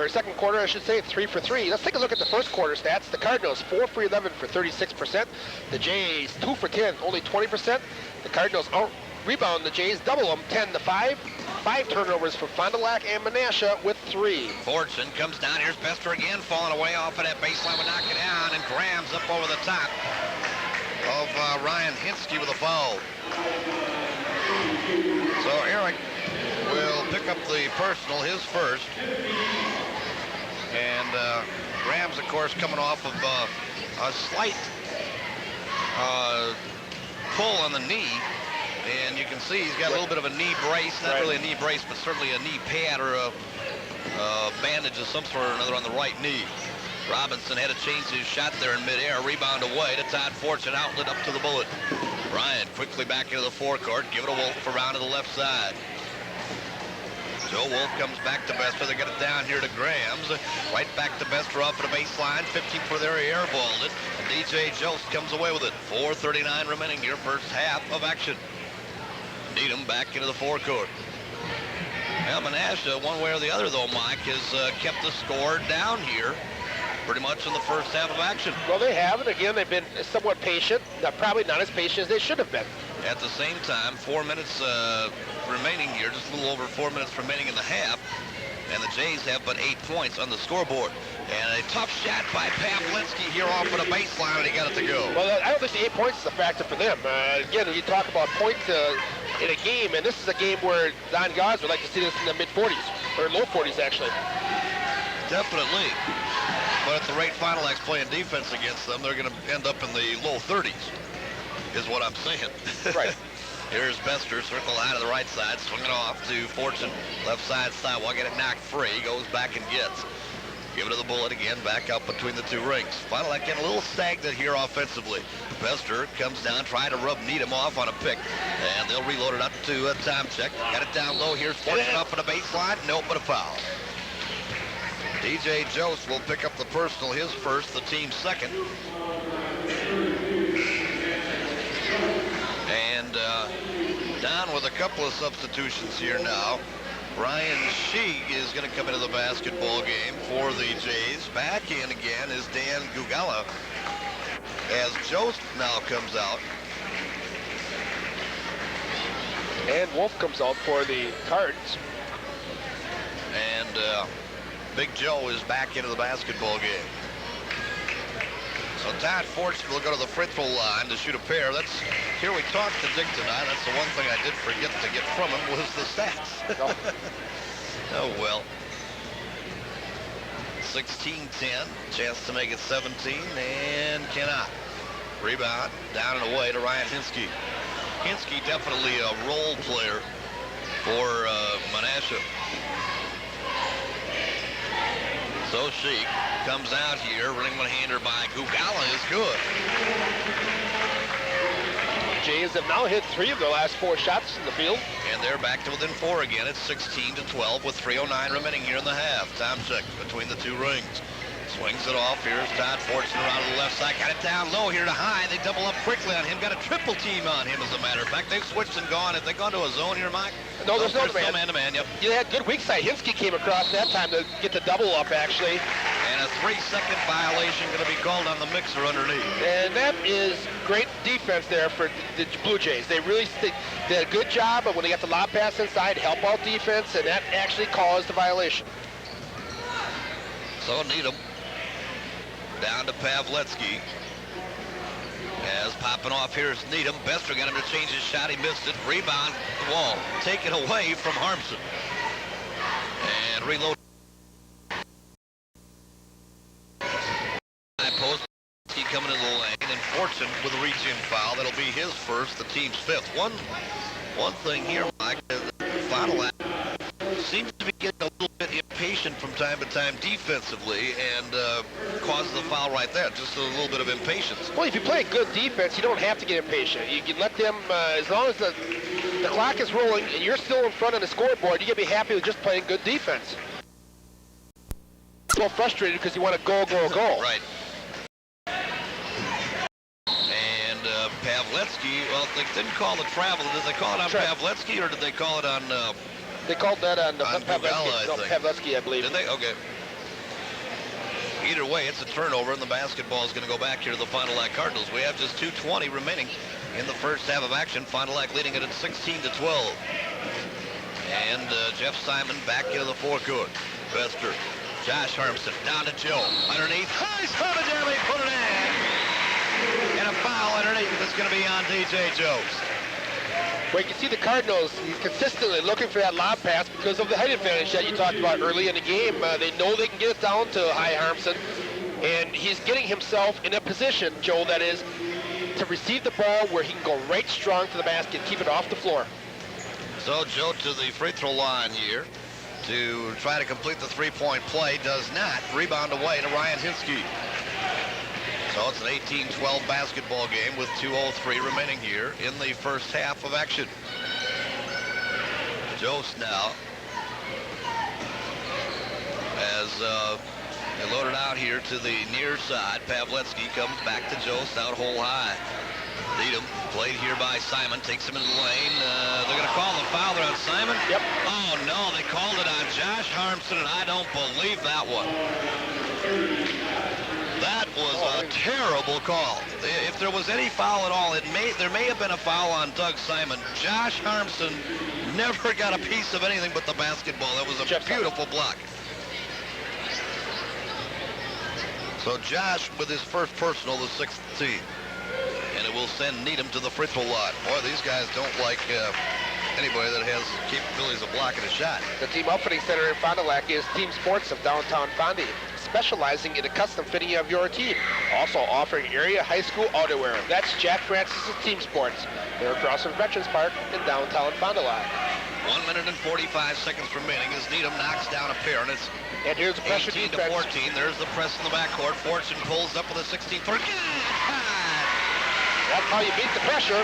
second quarter, I should say, 3 for 3. Let's take a look at the first quarter stats. The Cardinals 4 for 11 for 36%. The Jays 2 for 10, only 20%. The Cardinals rebound the Jays, double them 10-5. 5 turnovers for Fond du Lac and Menasha with 3. Fortune comes down. Here's Bester again, falling away off of that baseline. Will knock it down, and Grams up over the top of Ryan Hinsky with a foul. So Eric will pick up the personal, his first. And Grams, of course, coming off of a slight pull on the knee. And you can see he's got a little bit of a knee brace, not really a knee brace, but certainly a knee pad or a bandage of some sort or another on the right knee. Robinson had to change his shot there in midair, rebound away to Todd Fortune, outlet up to the bullet. Bryant quickly back into the forecourt, give it to Wolf around to the left side. Joe Wolf comes back to Bester. They get it down here to Grams. Right back to Bester off of the baseline. 15 for there, he airballed it. And DJ Jost comes away with it. 4:39 remaining here, first half of action. Needham back into the forecourt. Well, Menasha, one way or the other, though, Mike, has kept the score down here pretty much in the first half of action. Well, they have, and again, they've been somewhat patient. Probably not as patient as they should have been. At the same time, 4 minutes remaining here, just a little over 4 minutes remaining in the half, and the Jays have but 8 points on the scoreboard. And a tough shot by Pavletsky here off of the baseline, and he got it to go. Well, I don't think the 8 points is a factor for them. Again, you talk about points in a game, and this is a game where Don Goss would like to see this in the mid-40s, or low 40s, actually. Definitely. But at the rate Fond du Lac's playing defense against them, they're going to end up in the low 30s, is what I'm saying. Right. Here's Bester, circle line to the right side, swinging off to Fortune, left side sidewalk, get it knocked free, goes back and gets. Give it to the bullet again, back up between the two rings. Fond du Lac getting a little stagnant here offensively. Bester comes down, trying to rub Needham off on a pick, and they'll reload it up to a time check. Got it down low. Here's Fortune up on the baseline. Nope, but a foul. DJ Jost will pick up the personal, his first, the team's second. And down with a couple of substitutions here now. Brian Sheeg is going to come into the basketball game for the Jays. Back in again is Dan Gugala as Jost now comes out. And Wolf comes out for the Cards. And Big Joe is back into the basketball game. So Todd Fortune will go to the free throw line to shoot a pair. Here we talked to Dick tonight. That's the one thing I did forget to get from him was the stats. Oh well. 16-10. Chance to make it 17 and cannot. Rebound down and away to Ryan Hinsky. Hinsky definitely a role player for Menasha. So Sheik comes out here, running one-hander by Gugala is good. Jays have now hit 3 of their last 4 shots in the field. And they're back to within 4 again. It's 16-12 with 3:09 remaining here in the half. Time check between the 2 rings. Swings it off. Here's Todd Fortune around to the left side. Got it down low here to High. They double up quickly on him. Got a triple team on him, as a matter of fact. They've switched and gone. Have they gone to a zone here, Mike? No, there's no man. Man-to-man, yep. You had good weak side. Hinsky came across that time to get the double up, actually. And a 3-second violation going to be called on the mixer underneath. And that is great defense there for the Blue Jays. They really did a good job, but when they got the lob pass inside, help out defense, and that actually caused the violation. So Needham down to Pavletsky. As popping off here is Needham. Bester got him to change his shot. He missed it. Rebound, the wall. Taken away from Harmson. And reload. High post. He coming in the lane. And Fortune with a reach-in foul. That'll be his first, the team's 5th. One thing here, Mike, the final act seems to be getting a little bit impatient from time to time defensively, and causes the foul right there. Just a little bit of impatience. Well, if you play good defense, you don't have to get impatient. You can let them, as long as the clock is rolling and you're still in front of the scoreboard, you can be happy with just playing good defense. So frustrated because you want to go. Right. And Pavletsky, well, they didn't call the travel. Did they call it on Pavletsky, or did they call it on... They called that on Pavletsky. Pavletsky, I believe. Did they? Okay. Either way, it's a turnover, and the basketball is going to go back here to the Final Act Cardinals. We have just 2:20 remaining in the first half of action. Final Act leading it at 16-12. And Jeff Simon back into the forecourt. Bester, Josh Harmson down to Joe. Underneath, nice cover there, they put it in. And a foul underneath that's going to be on DJ Jones. Well, you can see the Cardinals consistently looking for that lob pass because of the height advantage that you talked about early in the game. They know they can get it down to High Harmson, and he's getting himself in a position, Joe, that is to receive the ball where he can go right strong to the basket, keep it off the floor. So Joe to the free throw line here to try to complete the three-point play. Does not. Rebound away to Ryan Hinsky. So it's an 18-12 basketball game with 2:03 remaining here in the first half of action. Jost now, as they load it out here to the near side. Pavletsky comes back to Jost out hole high. Needham played here by Simon, takes him into the lane. They're going to call the foul there on Simon. Yep. Oh no, they called it on Josh Harmson, and I don't believe that one. That was a terrible call. If there was any foul at all, there may have been a foul on Doug Simon. Josh Harmson never got a piece of anything but the basketball. That was a beautiful block. So Josh with his first personal, the 6th team. And it will send Needham to the free throw line. Boy, these guys don't like anybody that has capabilities of blocking a shot. The team outfitting center in Fond du Lac is Team Sports of downtown Fondy, specializing in the custom fitting of your team. Also offering area high school outerwear. That's Jack Francis' Team Sports. They're across from Veterans Park in downtown Fond du Lac. 1 minute and 45 seconds remaining as Needham knocks down a pair, and it's and here's the pressure 18 defense. to 14. There's the press in the backcourt. Fortune pulls up with a 16-foot. That's how you beat the pressure,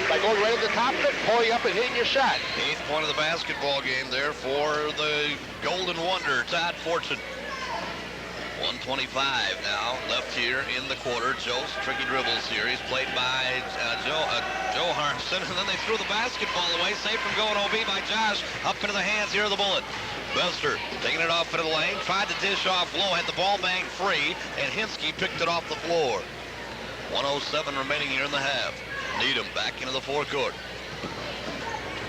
by going right at the top of it, pulling up and hitting your shot. 8th point of the basketball game there for the Golden Wonder, Todd Fortune. 1:25 now left here in the quarter. Joe's tricky dribbles here. He's played by Joe Harmson, and then they threw the basketball away, saved from going OB by Josh. Up into the hands here of the Bullet. Bester taking it off into the lane, tried to dish off low, had the ball banged free, and Hinsky picked it off the floor. 1:07 remaining here in the half. Needham back into the forecourt.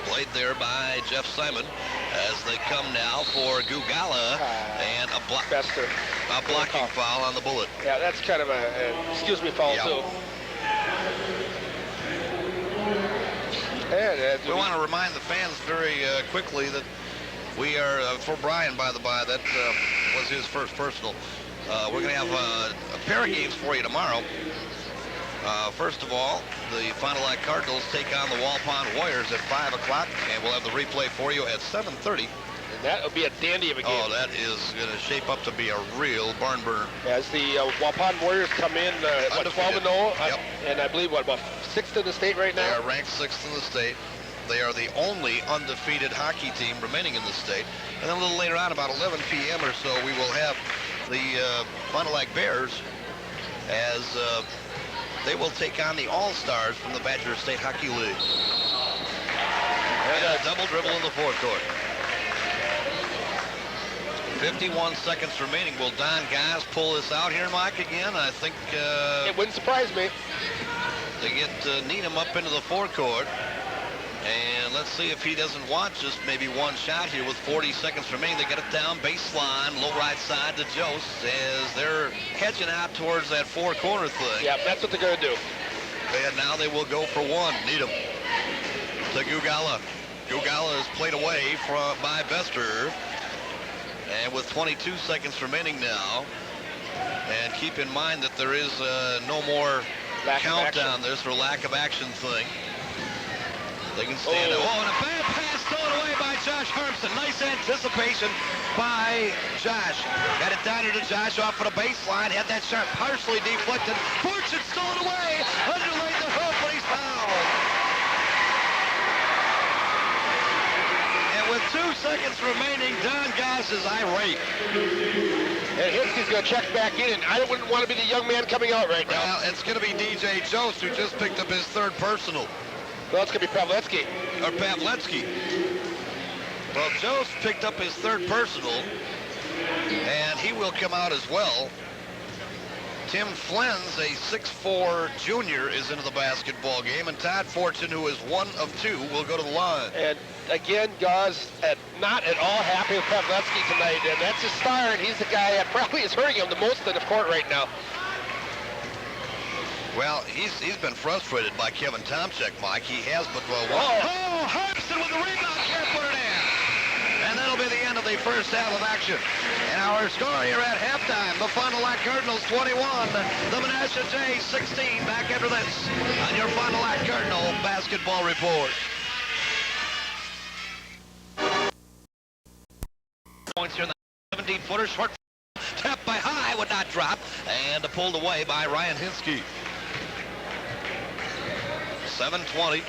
Played there by Jeff Simon as they come now for Gugala and a blocking foul on the Bullet. Yeah, that's kind of a excuse me foul too. And, we want to remind the fans very quickly that we are, for Brian by the by, that was his first personal. We're going to have a pair of games for you tomorrow. First of all, the Fond du Lac Cardinals take on the Walpond Warriors at 5 o'clock, and we'll have the replay for you at 7:30. And that will be a dandy of a game. Oh, that is going to shape up to be a real barn burner. As the Walpond Warriors come in, 12-0, Yep. and I believe, about 6th in the state right now? They are ranked 6th in the state. They are the only undefeated hockey team remaining in the state. And then a little later on, about 11 p.m. or so, we will have the Fond du Lac Bears as they will take on the All-Stars from the Badger State Hockey League. And a double dribble in the forecourt. 51 seconds remaining. Will Don Gass pull this out here, Mike, again? I think... it wouldn't surprise me. They get Needham up into the forecourt. And let's see if he doesn't want just maybe one shot here with 40 seconds remaining. They get it down baseline, low right side to Jost as they're catching out towards that four-corner thing. Yeah, that's what they're going to do. And now they will go for one. Needham to Gugala. Gugala is played away by Bester. And with 22 seconds remaining now, and keep in mind that there is no more countdown. There's a lack of action thing. They can stand up. Oh, and a bad pass thrown away by Josh Harmson. Nice anticipation by Josh. Got it down here to Josh off of the baseline. Had that shot partially deflected. Fortune stole it away. Underlaid the hook, but he's fouled. And with 2 seconds remaining, Don Gass is irate. And Hinsky's going to check back in, and I wouldn't want to be the young man coming out right now. Well, it's going to be DJ Jost, who just picked up his third personal. Well, it's going to be Pavletsky. Or Pavletsky. Well, Jost picked up his third personal, and he will come out as well. Tim Flynn's, a 6'4" junior, is into the basketball game, and Todd Fortune, who is 1 of 2, will go to the line. And again, Gauze not at all happy with Pavletsky tonight, and that's his star, and he's the guy that probably is hurting him the most in the court right now. Well, he's been frustrated by Kevin Tomczyk, Mike. He has but one. Oh, Harmson with the rebound, can't put it in. And that'll be the end of the first half of action. And our score here at halftime, the Fond du Lac Cardinals 21, the Menasha 16. Back after this on your Fond du Lac Cardinal basketball report. Points here in the 17-footer, short tapped by High, would not drop, and pulled away by Ryan Hinsky. 7:20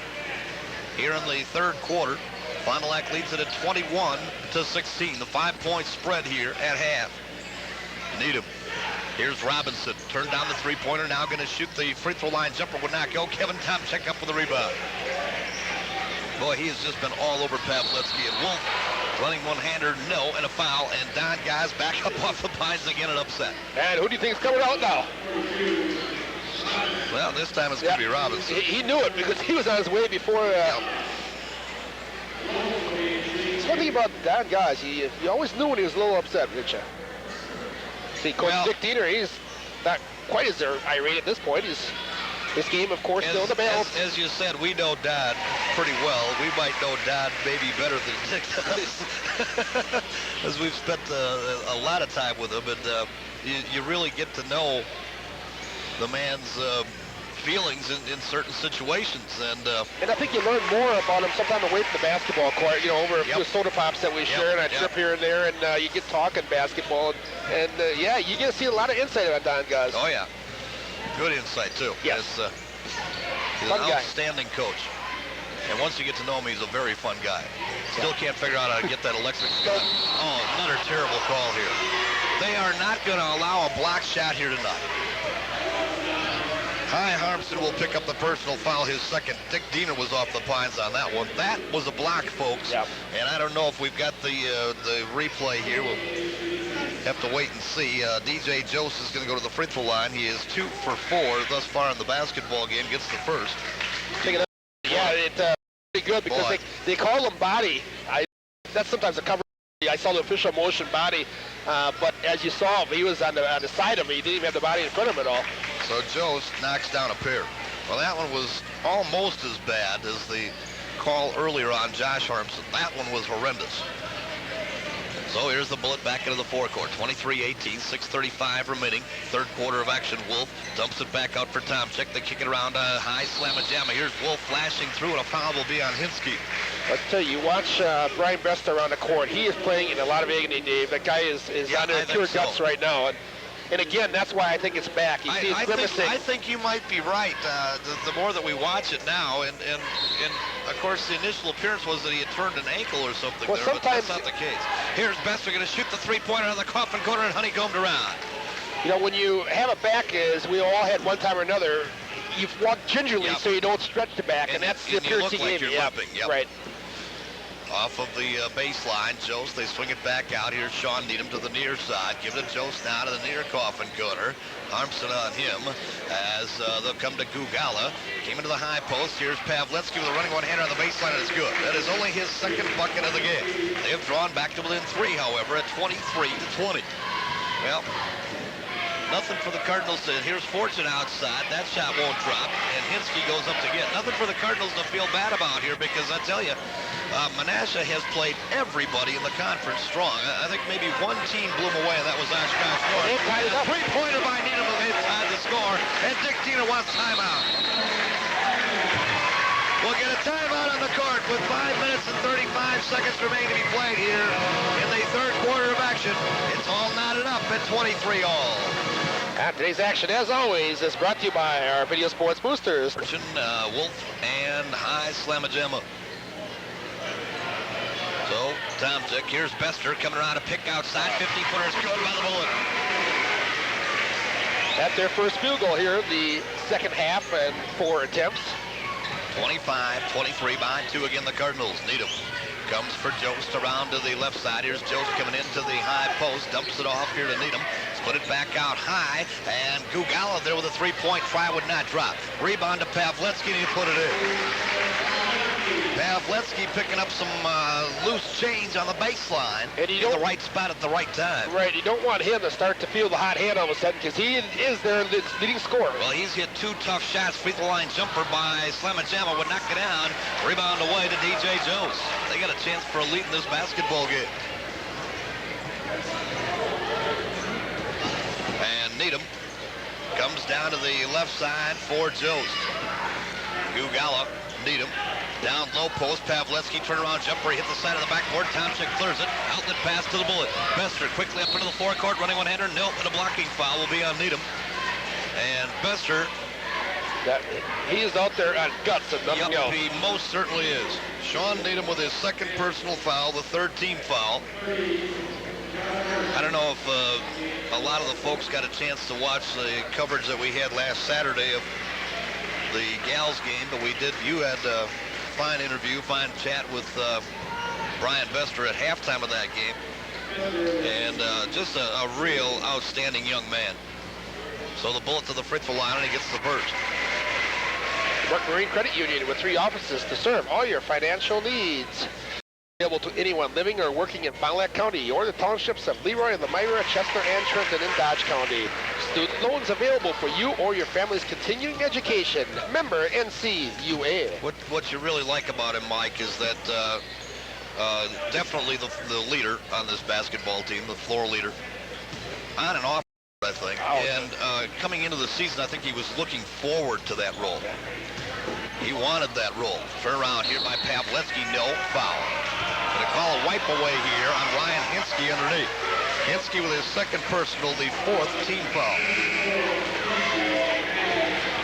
here in the third quarter. Fond du Lac leads it at 21-16. The 5-point spread here at half. Needham. Here's Robinson. Turned down the three-pointer. Now going to shoot the free throw line. Jumper would not go. Kevin Tomczyk up with the rebound. Boy, he has just been all over Pavletsky. And Wolf running one-hander, no, and a foul. And Don Gass back up off the pines again, an upset. And who do you think is coming out now? Well, this time it's going to be Robinson. He knew it because he was on his way before. It's one thing about Don Gass. You always knew when he was a little upset, didn't you? See, Coach Dick Diener, he's not quite as irate at this point. His game, of course, still in the balance. As you said, we know Don pretty well. We might know Don maybe better than Dick does, as we've spent a lot of time with him, and you really get to know the man's feelings in certain situations, and I think you learn more about him sometime away from the basketball court, over a few soda pops that we share on a trip here and there, and you get talking basketball, and yeah, you get to see a lot of insight on Don Gass. Oh yeah, good insight too. Yes. He's an outstanding coach, and once you get to know him, he's a very fun guy. Still can't figure out how to get that electric. Oh, another terrible call here. They are not going to allow a block shot here tonight. High Harmson will pick up the personal foul, his second. Dick Diener was off the pines on that one. That was a block, folks. Yep. And I don't know if we've got the replay here. We'll have to wait and see. DJ Jost is going to go to the free throw line. He is 2 for 4 thus far in the basketball game. Gets the first. Yeah, it's pretty good because they call him body. That's sometimes a cover. I saw the official motion body, but as you saw, he was on the side of me. He didn't even have the body in front of him at all. So Jost knocks down a pair. Well, that one was almost as bad as the call earlier on Josh Harmson. That one was horrendous. So here's the bullet back into the forecourt. 23-18, 6:35 remaining. Third quarter of action. Wolf dumps it back out for Tomczyk. They kick it around high slam-a-jamma. Here's Wolf flashing through, and a foul will be on Hinsky. Let's tell you, watch Brian Bester around the court. He is playing in a lot of agony, Dave. That guy is under pure guts right now. And again, that's why I think it's back. You see it's grimacing. I think you might be right. The more that we watch it now, and of course the initial appearance was that he had turned an ankle or something Well, there, but that's not the case. Here's Bester going to shoot the three-pointer on the coffin corner and honeycombed around. You know, when you have a back, as we all had one time or another, you walk gingerly so you don't stretch the back, and that's the appearance he gave you. Yep. Right. Off of the baseline, Jost, they swing it back out. Here's Sean Needham to the near side. Give it to Jost now to the near coffin corner. Armson on him as they'll come to Gugala. Came into the high post. Here's Pavletsky with a running one-hander on the baseline, and it's good. That is only his second bucket of the game. They have drawn back to within 3, however, at 23-20. Well, nothing for the Cardinals to, here's Fortune outside. That shot won't drop, and Hinsky goes up to get. Nothing for the Cardinals to feel bad about here, because I tell you, Menasha has played everybody in the conference strong. I think maybe one team blew them away, and that was Oshkosh North. A three-pointer by Needham inside the score, and Dick Tina wants timeout. We'll get a timeout on the court with 5 minutes and 35 seconds remain to be played here in the third quarter of action. It's all knotted up at 23 all. And today's action, as always, is brought to you by our Video Sports Boosters. Wolf and high slam-a-jamma. So, Tomczyk, here's Bester coming around to pick outside. 50-footer is good by the bullet. That's their first field goal here, the second half, and 4 attempts. 25-23 behind 2 again, the Cardinals. Needham comes for Jost around to the left side. Here's Jost coming into the high post, dumps it off here to Needham. Split it back out high, and Gugala there with a three-point try would not drop. Rebound to Pavletsky, and he put it in. Pavletsky picking up some loose change on the baseline in the right spot at the right time. Right, you don't want him to start to feel the hot hand all of a sudden, because he is their leading scorer. Well, he's hit 2 tough shots. Free throw line jumper by Slamma-Jamma would knock it down. Rebound away to DJ Jones. They got a chance for a lead in this basketball game. And Needham comes down to the left side for Jost. Gugala, Needham. Down low post, Pavletsky, turnaround jumper, hit the side of the backboard. Tomczyk clears it. Outlet pass to the bullet. Bester quickly up into the forecourt, running one-hander. Nope, and a blocking foul will be on Needham. And Bester, he is out there on guts and nothing else. He most certainly is. Sean Needham with his second personal foul, the third team foul. I don't know if a lot of the folks got a chance to watch the coverage that we had last Saturday of the Gals game, but we did. You had a fine interview, fine chat with Brian Bester at halftime of that game, and just a real outstanding young man. So the bullet to the free throw line, and he gets the burst. Mark Marine Credit Union with 3 offices to serve all your financial needs. Available to anyone living or working in Fond du Lac County or the townships of Leroy, Lemaire, Chester, and Trenton in Dodge County. Student loans available for you or your family's continuing education. Member NCUA. What you really like about him, Mike, is that definitely the leader on this basketball team, the floor leader, on and off, I think. And coming into the season, I think he was looking forward to that role. He wanted that role. Turn around here by Pavletsky, no foul. Going to call a wipe away here on Ryan Hinsky underneath. Hinsky with his second personal, the 4th team foul.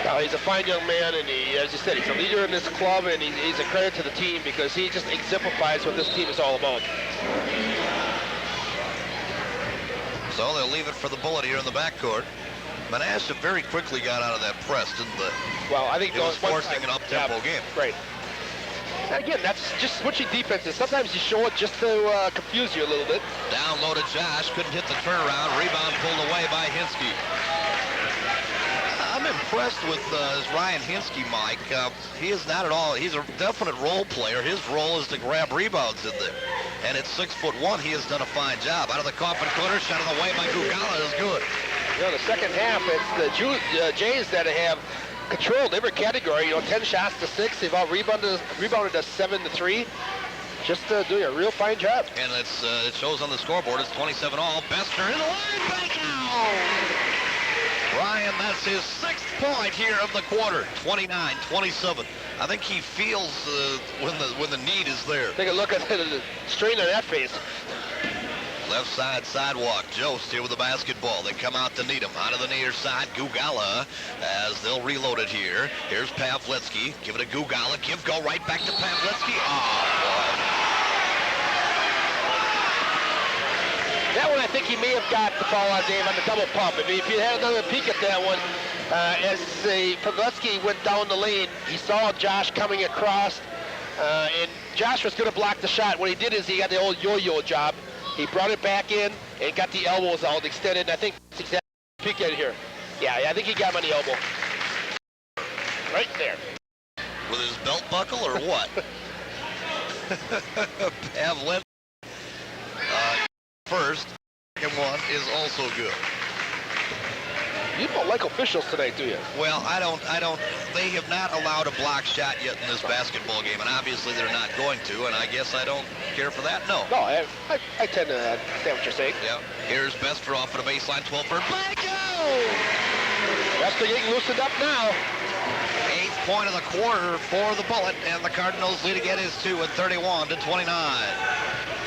Well, he's a fine young man, and he, as you said, he's a leader in this club, and he's a credit to the team because he just exemplifies what this team is all about. So they'll leave it for the bullet here in the backcourt. Menasha very quickly got out of that press, didn't they? Well, I think it was forcing an up-tempo game. Right. Again, that's just switching defenses. Sometimes you show it just to confuse you a little bit. Down low to Josh, couldn't hit the turnaround. Rebound pulled away by Hinsky. I'm impressed with Ryan Hinsky, Mike. He is not at all. He's a definite role player. His role is to grab rebounds in there. And at 6'1", he has done a fine job. Out of the coffin corner, shot on the way by Gugala is good. You know, the second half, it's the Jays that have controlled every category. You know, 10 shots to 6. They've all rebounded us 7 to 3. just doing a real fine job. And it's it shows on the scoreboard. It's 27 all. Bester in the line, back out. Ryan, that's his 6th point here of the quarter. 29-27. I think he feels when the need is there. Take a look at the strain on that face. Left side sidewalk. Jost here with the basketball. They come out to Needham. Out of the near side, Gugala as they'll reload it here. Here's Pavletsky. Give it to Gugala. Go right back to Pavletsky. Oh, boy. That one, I think he may have got the foul on Dave on the double pump. I mean, if you had another peek at that one, as Pavletsky went down the lane, he saw Josh coming across, and Josh was going to block the shot. What he did is he got the old yo-yo job. He brought it back in and got the elbows out, extended, and I think that's exactly peek at it here. Yeah, I think he got him on the elbow. Right there. With his belt buckle or what? Pavletsky. First, second one is also good. You don't like officials tonight, do you? Well, I don't. They have not allowed a block shot yet in this basketball game, and obviously they're not going to, and I guess I don't care for that. No. No, I tend to understand what you're saying. Yeah. Here's Bester off of the baseline, 12 for Blanco! Bester getting loosened up now. 8th point of the quarter for the Bullet, and the Cardinals lead again is 2 at 31-29.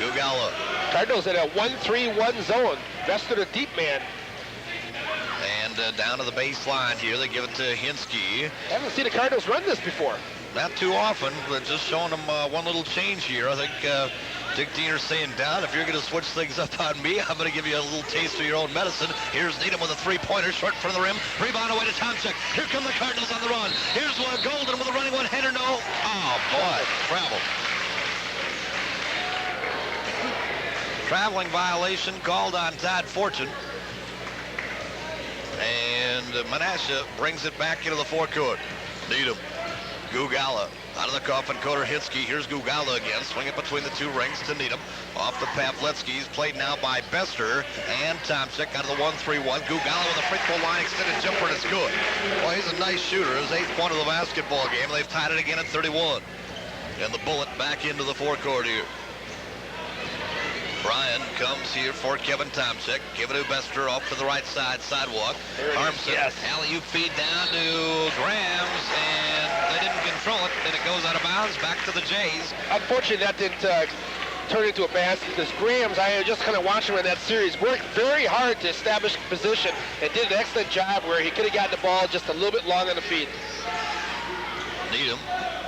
Gugala. Cardinals in a 1-3-1 zone. Bester the deep man. And down to the baseline here, they give it to Hinsky. Haven't seen the Cardinals run this before. Not too often, but just showing them one little change here. I think Dick Diener's saying, Don, if you're going to switch things up on me, I'm going to give you a little taste of your own medicine. Here's Needham with a three-pointer, short from the rim. Rebound away to Tomczyk. Here come the Cardinals on the run. Here's Golden with a running one-hander, no. Oh, boy, travel. Traveling violation called on Todd Fortune. And Menasha brings it back into the forecourt. Needham. Gugala out of the coffin corner. Hinsky. Here's Gugala again. Swing it between the two rings to Needham. Off the Pavletsky. He's played now by Bester and Tomczyk out of the 1-3-1. Gugala with a free throw line extended jumper, and it's good. Well, he's a nice shooter. His 8th point of the basketball game. They've tied it again at 31. And the Bullet back into the forecourt here. Bryan comes here for Kevin Tomczyk. Give it to Bester off to the right side, sidewalk. Armson, yes. alley-oop feed down to Grams, and they didn't control it, and it goes out of bounds back to the Jays. Unfortunately, that didn't turn into a basket because Grams, I just kind of watched him in that series, worked very hard to establish position and did an excellent job where he could have gotten the ball just a little bit long on the feet. Needham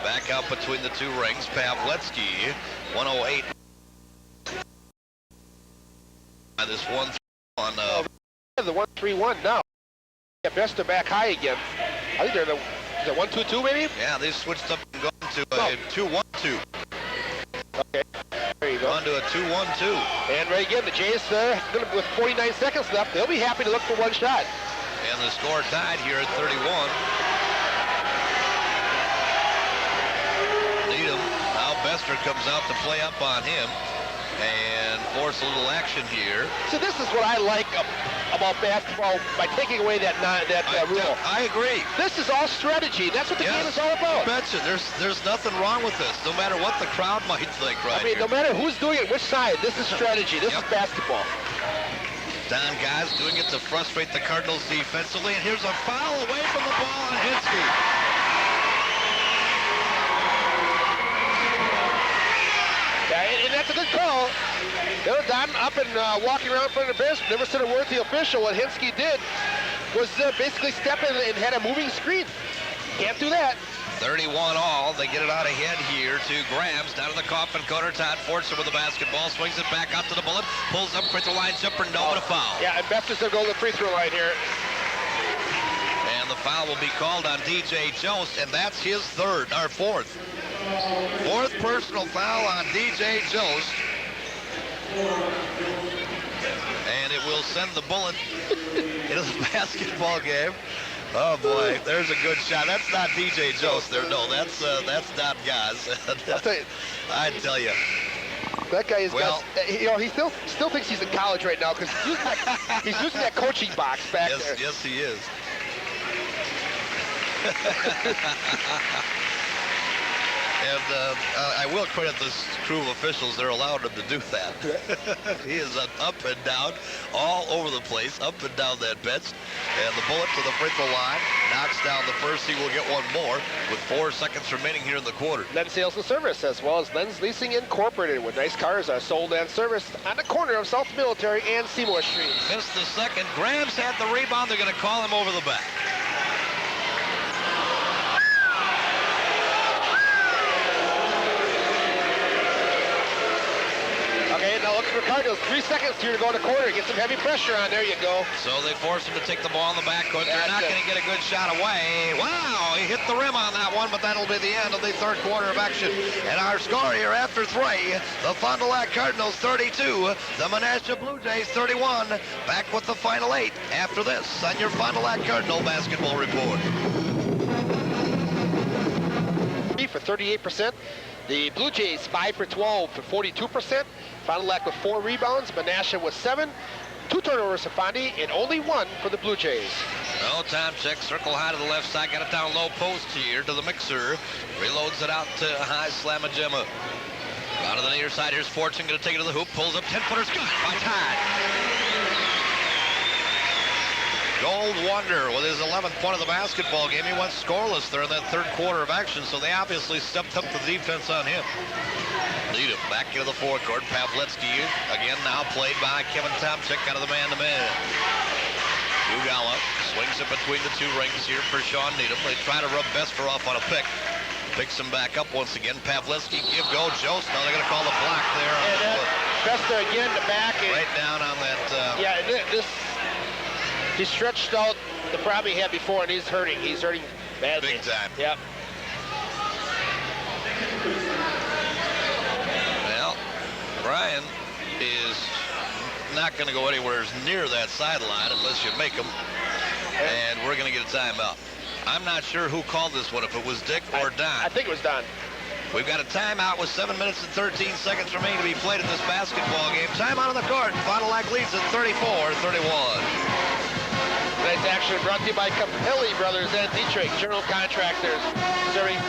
back out between the two rings. Pavletsky, 108. This 1-3 on the 1-3-1 now. Yeah, Bester back high again. I think they're the 1-2-2 maybe? Yeah, they switched up and gone to a 2-1-2. Okay, there you go. On to a 2-1-2. And right again, the Jays with 49 seconds left, they'll be happy to look for one shot. And the score tied here at 31. Needham, now Bester comes out to play up on him and force a little action here. So this is what I like about basketball by taking away that rule. I agree. This is all strategy. That's what the game is all about. I betcha. There's nothing wrong with this, no matter what the crowd might think right here. No matter who's doing it, which side, this is strategy. This is basketball. Don guys doing it to frustrate the Cardinals defensively, and here's a foul away from the ball on Hinsky. And that's a good call. Don up and walking around in front of the bench, never said a word to the official. What Hinsky did was basically step in and had a moving screen. Can't do that. 31 all. They get it out ahead here to Grams. Down to the coffin corner. Todd Fortune with the basketball. Swings it back out to the Bullet. Pulls up, free throw line jumper. No, but a foul. Yeah, and Bester's going to go to the free throw line here. And the foul will be called on DJ Jost, and that's his fourth. Fourth personal foul on DJ Jost. And it will send the Bullet into the basketball game. Oh boy, there's a good shot. That's not DJ Jost there. No, that's not Gaz. I tell you. That guy is he still thinks he's in college right now because he's using that coaching box back there. Yes, he is. And I will credit this crew of officials. They're allowed him to do that. He is up and down, all over the place, up and down that bench. And the bullet to the free throw line knocks down the first. He will get one more with 4 seconds remaining here in the quarter. Lens Sales and Service, as well as Lens Leasing Incorporated, where nice cars are sold and serviced on the corner of South Military and Seymour Street. Missed the second. Graham's had the rebound. They're going to call him over the back. Okay, now look for Cardinals. 3 seconds here to go in the corner. Get some heavy pressure on. There you go. So they force him to take the ball in the backcourt. They're not going to get a good shot away. Wow, he hit the rim on that one, but that'll be the end of the third quarter of action. And our score here after 3, the Fond du Lac Cardinals 32, the Menasha Blue Jays 31. Back with the final 8 after this on your Fond du Lac Cardinal basketball report. For 38%. The Blue Jays 5 for 12 for 42%. Fond du Lac with 4 rebounds. Menasha with 7. 2 turnovers for Fondy and only 1 for the Blue Jays. No time check. Circle high to the left side. Got it down low post here to the mixer. Reloads it out to high slam a Gemma. Out of the near side. Here's Fortune going to take it to the hoop. Pulls up 10-footers. Good by Todd. Gold Wonder with his 11th point of the basketball game. He went scoreless there in that third quarter of action, so they obviously stepped up the defense on him. Needham back into the forecourt. Pavletsky again now played by Kevin Tomczyk out of the man-to-man. Ugala swings it between the 2 rings here for Sean Needham. They try to rub Bester off on a pick. Picks him back up once again. Pavletsky give go Jost. Now they're going to call the block there. And Bester again the back. Right down on that. Yeah, this. He stretched out the problem he had before, and he's hurting. He's hurting badly. Big time. Yep. Well, Brian is not going to go anywhere near that sideline unless you make him, and we're going to get a timeout. I'm not sure who called this one, if it was Dick or Don. I think it was Don. We've got a timeout with 7 minutes and 13 seconds remaining to be played in this basketball game. Timeout on the court. Fond du Lac leads at 34-31. Tonight's action brought to you by Capelli Brothers and Dietrich, General Contractors, serving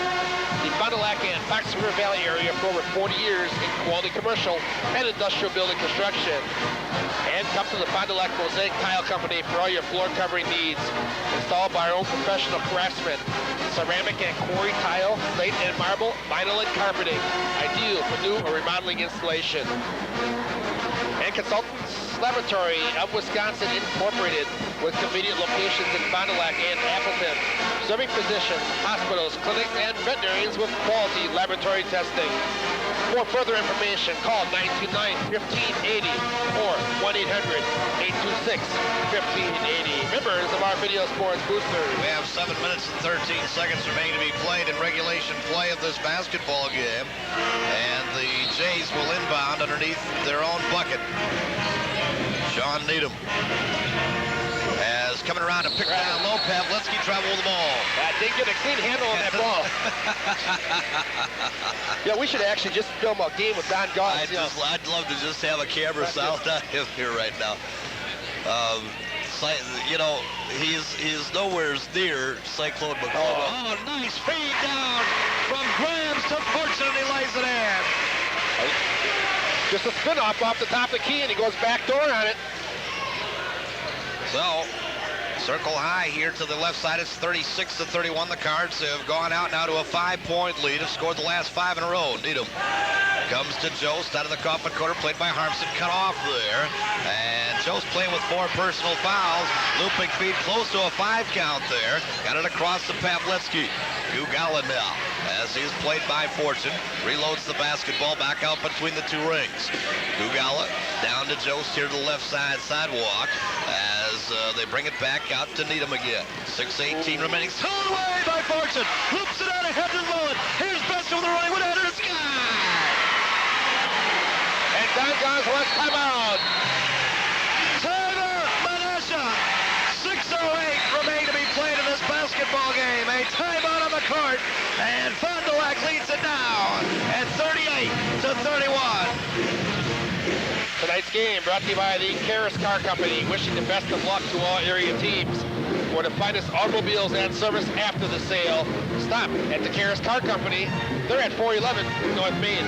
the Fond du Lac and Fox River Valley area for over 40 years in quality commercial and industrial building construction. And come to the Fond du Lac Mosaic Tile Company for all your floor covering needs. Installed by our own professional craftsmen. Ceramic and quarry tile, slate and marble, vinyl and carpeting. Ideal for new or remodeling installation. And Consultants Laboratory of Wisconsin Incorporated, with convenient locations in Fond du Lac and Appleton, serving physicians, hospitals, clinics, and veterinarians with quality laboratory testing. For further information, call 929-1580 or 1-800-826-1580. Members of our Video Sports Boosters. We have 7 minutes and 13 seconds remaining to be played in regulation play of this basketball game. And the Jays will inbound underneath their own bucket. Sean Needham as coming around to pick down low. Pavletsky travel with the ball. Didn't get a clean handle on that ball. Yeah, we should actually just film a game with Don Goss. I'd love to just have a camera south on him here right now. You know, he's nowhere near Cyclone McCall. Oh, nice feed down from Grams to Fortune, and he lays it in. Just a spin-off off the top of the key, and he goes back door on it. So, circle high here to the left side. It's 36-31. The Cards have gone out now to a 5-point lead. Have scored the last 5 in a row. Needham comes to Jost out of the Coffin quarter, played by Harmson, cut off there. And Jost playing with 4 personal fouls. Looping feed close to a 5 count there. Got it across to Pavletsky. Gugala now, as he's played by Fortune, reloads the basketball back out between the 2 rings. Gugala down to Jost here to the left side sidewalk as they bring it back out to Needham again. 6:18 remaining. Thrown away by Fortune. Loops it out ahead to Mullen. Here's Bester with the running with Ender. It's good. And Don Goss wants timeout. Timer, Menasha. 6:08 remain to be played in this basketball game. A timeout on the court, and Fond du Lac leads it now at 38-31. Tonight's game brought to you by the Karras Car Company, wishing the best of luck to all area teams. for the finest automobiles and service after the sale. Stop at the Karis Car Company. They're at 411 North Main.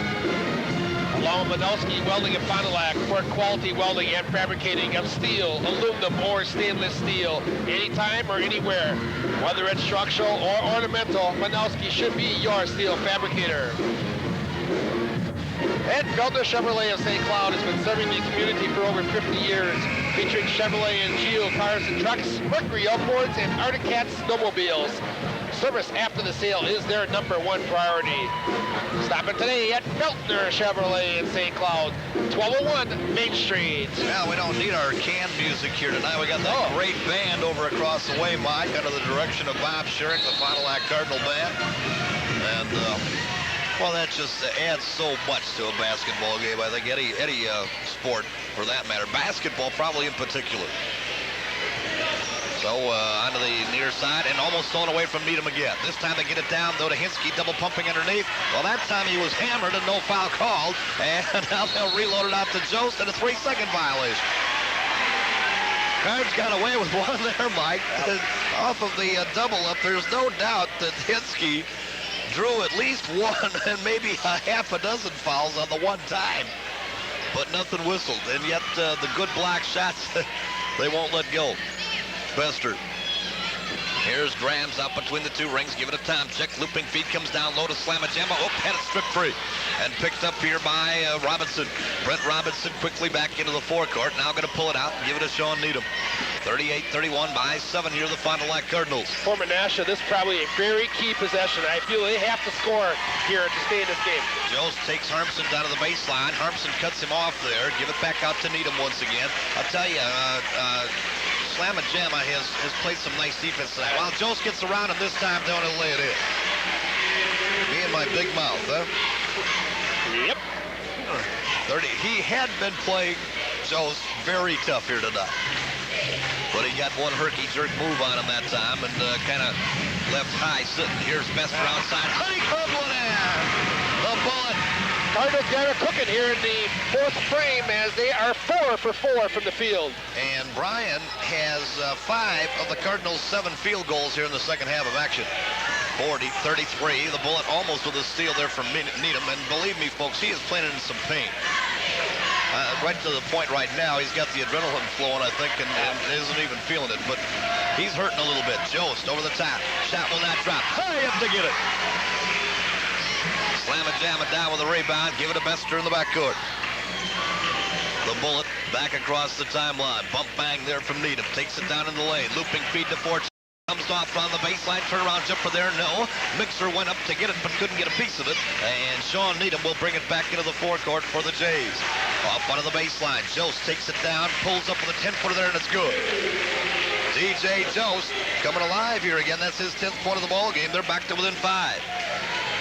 Along with Menasha Welding and Fond du Lac for quality welding and fabricating of steel, aluminum, or stainless steel, anytime or anywhere. Whether it's structural or ornamental, Menasha should be your steel fabricator. And Felder Chevrolet of St. Cloud has been serving the community for over 50 years, featuring Chevrolet and Geo cars and trucks, Mercury outboards, and Arctic Cat snowmobiles. Service after the sale is their #1 priority. Stop it today at Feltner Chevrolet in St. Cloud, 1201 Main Street. Yeah, we don't need our canned music here tonight. We got that great band over across the way, Mike, under the direction of Bob Sherrick, the Fond du Lac Cardinal Band. And, well, that just adds so much to a basketball game. I think any sport, for that matter. Basketball, probably in particular. So onto the near side and almost stolen away from Needham again. This time they get it down, though, to Hinsky, double pumping underneath. Well, that time he was hammered and no foul called. And now they'll reload it out to Jost and a 3-second violation. Cards got away with one there, Mike. Off of the double up, there's no doubt that Hinsky drew at least one and maybe a half a dozen fouls on the one time. But nothing whistled. And yet the good block shots, they won't let go. Bester. Here's Grams out between the two rings. Give it a time check. Looping feed comes down low to Slamajamba. Oh, had it stripped free. And picked up here by Robinson. Brent Robinson quickly back into the forecourt. Now going to pull it out and give it to Sean Needham. 38-31 by 7 here, the Fond du Lac Cardinals. For Menasha, this is probably a very key possession. I feel they have to score here to stay in this game. Jost takes Harmson down to the baseline. Harmson cuts him off there. Give it back out to Needham once again. I'll tell you, Slamajama has played some nice defense tonight. While Jost gets around him this time, they're going to lay it in. Me and my big mouth, huh? Yep. 30. He had been playing Jost very tough here tonight. But he got one herky-jerk move on him that time and kind of left high sitting. Here's Bester outside. Honeycomb one in. The bullet. Cardinals got it cooking here in the fourth frame as they are 4 for 4 from the field. And Bryan has 5 of the Cardinals' 7 field goals here in the second half of action. 40-33. The bullet almost with a steal there from Needham. And believe me, folks, he is playing in some pain. Right to the point right now, he's got the adrenaline flowing, I think, and isn't even feeling it. But he's hurting a little bit. Jost over the top. Shot will not drop. Hurry up to get it. Slamajama down with a rebound. Give it to Bester in the backcourt. The bullet back across the timeline. Bump bang there from Needham. Takes it down in the lane. Looping feed to Fortune. Comes off on the baseline. Turnaround jumper there. No. Mixer went up to get it but couldn't get a piece of it. And Sean Needham will bring it back into the forecourt for the Jays. Off onto the baseline. Jost takes it down. Pulls up with a 10-footer there and it's good. DJ Jost coming alive here again. That's his 10th point of the ball game. They're back to within 5.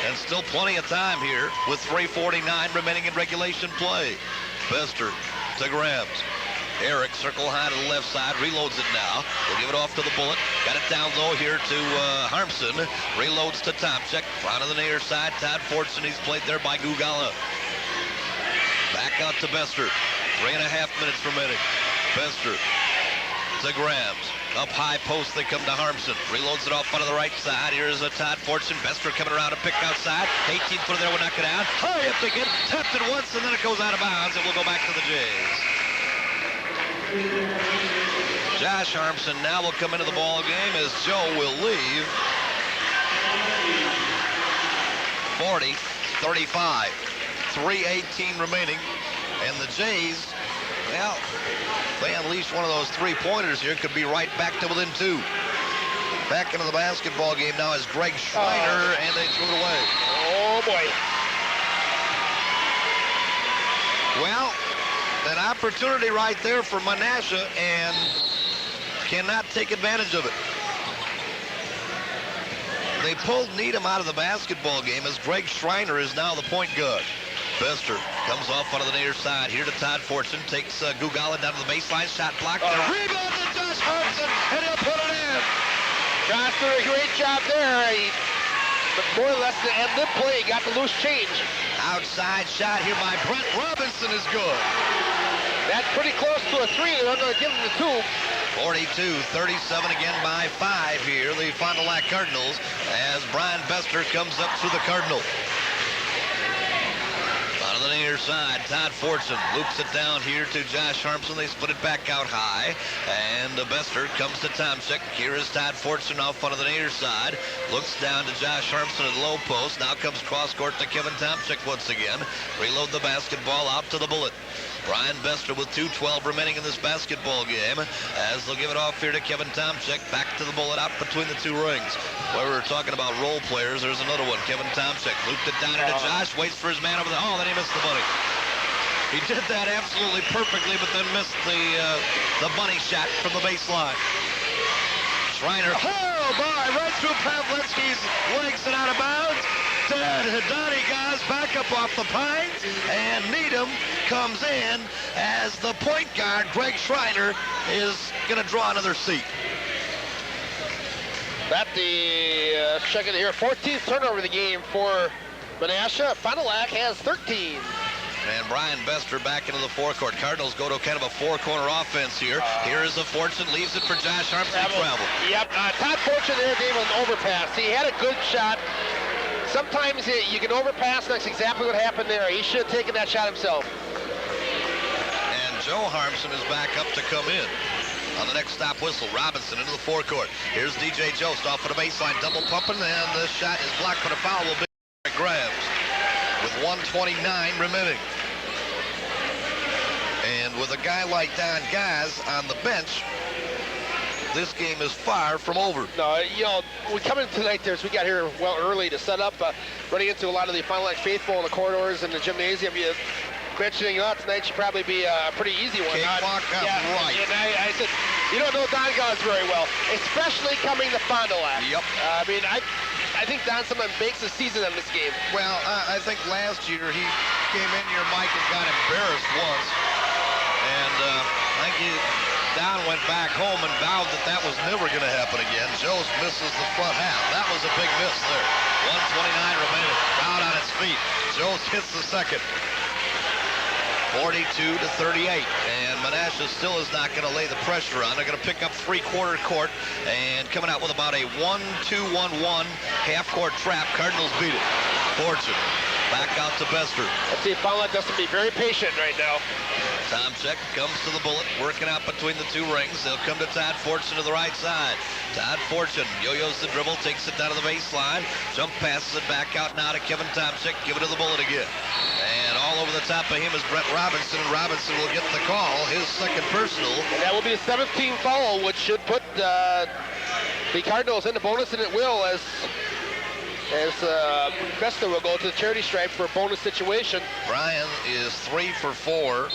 And still plenty of time here with 3:49 remaining in regulation play. Bester to Grams. Eric circle high to the left side, reloads it now. We'll give it off to the bullet. Got it down low here to Harmson. Reloads to Tomczyk. Front of the near side, Todd Fortson. He's played there by Gugala. Back out to Bester. 3.5 minutes remaining. Bester to Grams. Up high post, they come to Harmson. Reloads it off onto the right side. Here's a Todd Fortson. Bester coming around to pick outside. 18-footer there will knock it down. Hurry up to get tapped it once, and then it goes out of bounds, and we'll go back to the Jays. Josh Harmson now will come into the ball game as Joe will leave. 40-35. 3:18 remaining. And the Jays, well, they unleash one of those three-pointers here. Could be right back to within 2. Back into the basketball game now is Greg Schreiner, and they threw it away. Oh, boy. Well, an opportunity right there for Menasha, and cannot take advantage of it. They pulled Needham out of the basketball game as Greg Schreiner is now the point guard. Bester comes off onto the near side. Here to Todd Fortson. Takes Gugala down to the baseline. Shot blocked. Rebound to Josh Harmson, and he'll put it in. Josh did a great job there. But more or less the end-lip play. Got the loose change. Outside shot here by Brent Robinson is good. That's pretty close to a 3. They're going to give him the 2. 42-37 again by 5 here. The Fond du Lac Cardinals as Brian Bester comes up to the Cardinal. On the near side, Todd Fortson loops it down here to Josh Harmson. They split it back out high, and Bester comes to Tomczyk. Here is Todd Fortson off on the near side. Looks down to Josh Harmson at low post. Now comes cross court to Kevin Tomczyk once again. Reload the basketball out to the bullet. Brian Bester with 2:12 remaining in this basketball game as they'll give it off here to Kevin Tomczyk. Back to the bullet out between the two rings. While we were talking about role players, there's another one. Kevin Tomczyk looped it down into Josh, waits for his man over there. Oh, then he missed the bunny. He did that absolutely perfectly, but then missed the bunny shot from the baseline. Schreiner, oh boy, right through Pavlitsky's legs and out of bounds. Donnie Goss back up off the pines, and Needham comes in as the point guard, Greg Schreiner, is going to draw another seat. At the second here, 14th turnover of the game for Menasha. Fond du Lac has 13. And Brian Bester back into the forecourt. Cardinals go to kind of a four-corner offense here. Here is the Fortson, leaves it for Josh Harmson to travel. Yep, Todd Fortson there gave him an overpass. He had a good shot. Sometimes you can overpass, and that's exactly what happened there. He should have taken that shot himself. And Joe Harmson is back up to come in. On the next stop whistle, Robinson into the forecourt. Here's DJ Jost off of the baseline, double pumping, and the shot is blocked, but a foul will be grabs with 1:29 remaining. And with a guy like Don Gaz on the bench, this game is far from over. No, you know, we come in tonight, we got here well early to set up, running into a lot of the Fond du Lac faithful in the corridors and the gymnasium. Mentioning tonight should probably be a pretty easy one. Cakewalk up right. And I said, you don't know Don Gaz very well, especially coming to Fond du Lac. Yep. I think Don sometimes bakes the season on this game. Well, I think last year he came in here, Mike, and got embarrassed once. And I think Don went back home and vowed that was never going to happen again. Jost misses the front half. That was a big miss there. 1:29 remaining. Crowd on its feet. Jost hits the second. 42-38, and Menasha still is not going to lay the pressure on. They're going to pick up three-quarter court and coming out with about a 1-2-1-1 half-court trap. Cardinals beat it. Fortson back out to Bester. Let's see if Fond du Lac doesn't be very patient right now. Tomczyk comes to the bullet, working out between the two rings. They'll come to Todd Fortson to the right side. Todd Fortson yo-yos the dribble, takes it down to the baseline, jump passes it back out now to Kevin Tomczyk. Give it to the bullet again. And all over the top of him is Brett Robinson, and Robinson will get the call, his second personal. And that will be the 17th foul, which should put the Cardinals in the bonus, and it will as Bester will go to the charity stripe for a bonus situation. Brian is 3 for 4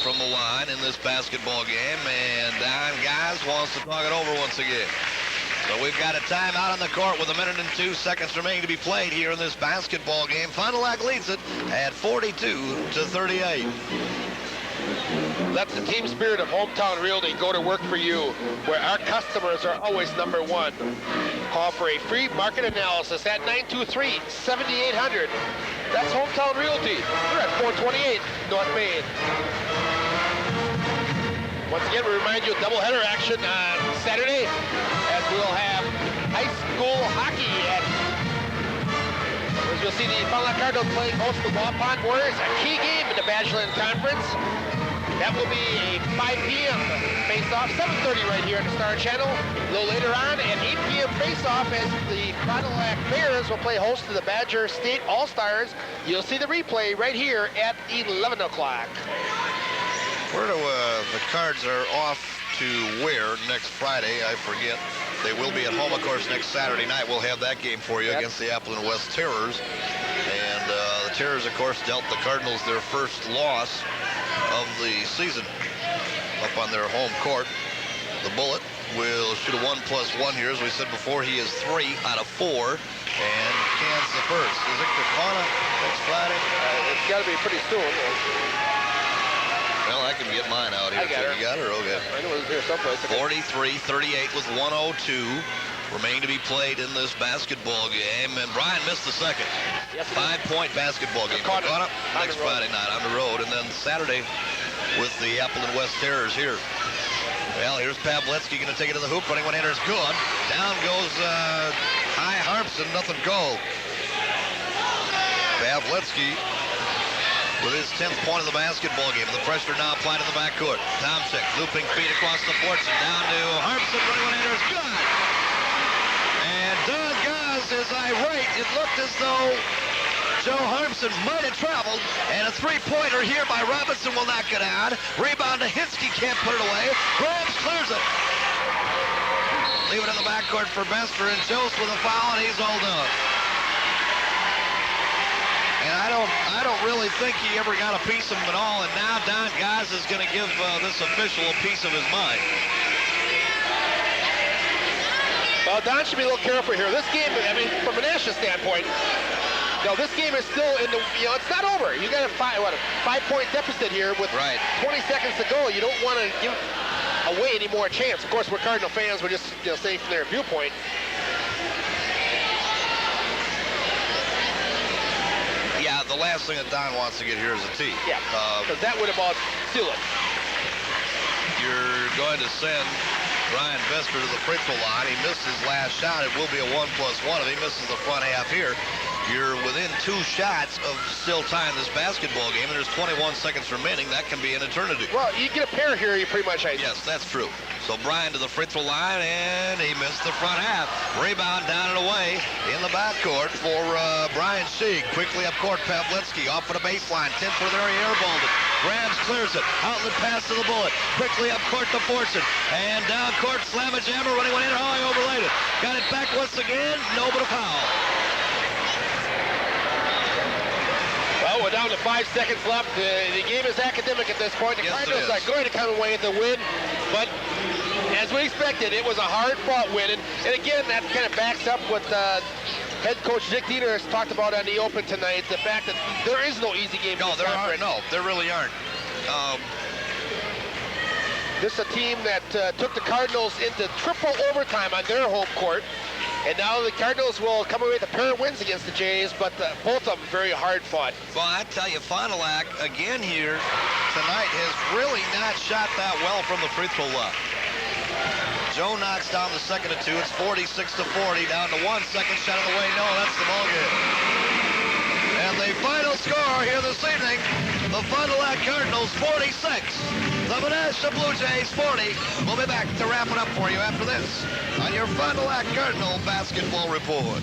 from the line in this basketball game, and Don Gaz wants to talk it over once again. So we've got a timeout on the court with 1 minute and 2 seconds remaining to be played here in this basketball game. Fond du Lac leads it at 42-38. Let the team spirit of Hometown Realty go to work for you, where our customers are always number one. Call for a free market analysis at 923-7800. That's Hometown Realty. We're at 428 North Main. Once again, we remind you of doubleheader action on Saturday, as we'll have high school hockey as you'll see the Fond du Lac Cardinals playing host to the Waupun Warriors, a key game in the Badgerland Conference. That will be a 5 p.m. face-off, 7:30 right here on the Star Channel. A little later on, an 8 p.m. face-off as the Fond du Lac Bears will play host to the Badger State All-Stars. You'll see the replay right here at 11 o'clock. Where do the Cards are off to where next Friday? I forget. They will be at home, of course, next Saturday night. We'll have that game for you against the Appleton West Terrors. And the Terrors, of course, dealt the Cardinals their first loss of the season up on their home court. The Bullet will shoot a 1+1 here. As we said before, he is 3 out of 4 and cans the first. Is it Kakana next Friday? It's got to be pretty soon. Well, I can get mine out here. I got her. You got her? Okay. I know it was here someplace. 43-38 with 1:02 remain to be played in this basketball game, and Brian missed the second. Yes, 5-point basketball game. Caught up next Friday night on the road, and then Saturday with the Appleton West Terrors here. Well, here's Pavletsky going to take it to the hoop. Running one-hander is good. Down goes High Harpson. Nothing called. Pavletsky with his 10th point of the basketball game. The pressure now applied in the backcourt. Tomczyk looping feet across the fortune. Down to Harpson. Running one-hander is good. And Doug Gaz is irate. It looked as though Joe Harpson might have traveled, and a three-pointer here by Robinson will knock it out. Rebound to Hinsky, can't put it away. Grabs, clears it. Leave it in the backcourt for Bester, and Jost with a foul, and he's all done. And I don't really think he ever got a piece of him at all, and now Don Gaz is going to give this official a piece of his mind. Well, Don should be a little careful here. This game, I mean, from Menasha's standpoint, no, this game is still in the, it's not over. You got a 5-point deficit here with 20 seconds to go. You don't want to give away any more chance. Of course, we're Cardinal fans. We're just, saying from their viewpoint. Yeah, the last thing that Don wants to get here is a tee. Yeah, because that would about seal it. You're going to send Brian Bester to the free throw line. He missed his last shot. It will be a 1+1 if he misses the front half here. You're within 2 shots of still tying this basketball game, and there's 21 seconds remaining. That can be an eternity. Well, you get a pair here, you pretty much ice. Yes, that's true. So Brian to the free throw line, and he missed the front half. Rebound down and away in the backcourt for Brian Sieg. Quickly up court, Pavletsky off of the baseline. 10-foot area, airballed it. Grabs, clears it. Outlet pass to the bullet. Quickly up court to Fortune. And down court, slammer jammer, running one in. Oh, he overlaid it. Got it back once again. No, but a foul. Well, we're down to 5 seconds left. The game is academic at this point. The Cardinals are going to come away with the win, but as we expected, it was a hard-fought win. And again, that kind of backs up what head coach Dick Dieter has talked about on the Open tonight, the fact that there is no easy game. No, there aren't. No, there really aren't. This is a team that took the Cardinals into triple overtime on their home court. And now the Cardinals will come away with a pair of wins against the Jays, but both of them very hard fought. Well, I tell you, Fond du Lac, again here tonight, has really not shot that well from the free throw line. Joe knocks down the second of 2. It's 46-40, down to 1 second shot of the way. No, that's the ball game. And the final score here this evening, the Fond du Lac Cardinals 46, the Menasha Blue Jays 40. We'll be back to wrap it up for you after this on your Fond du Lac Cardinal Basketball Report.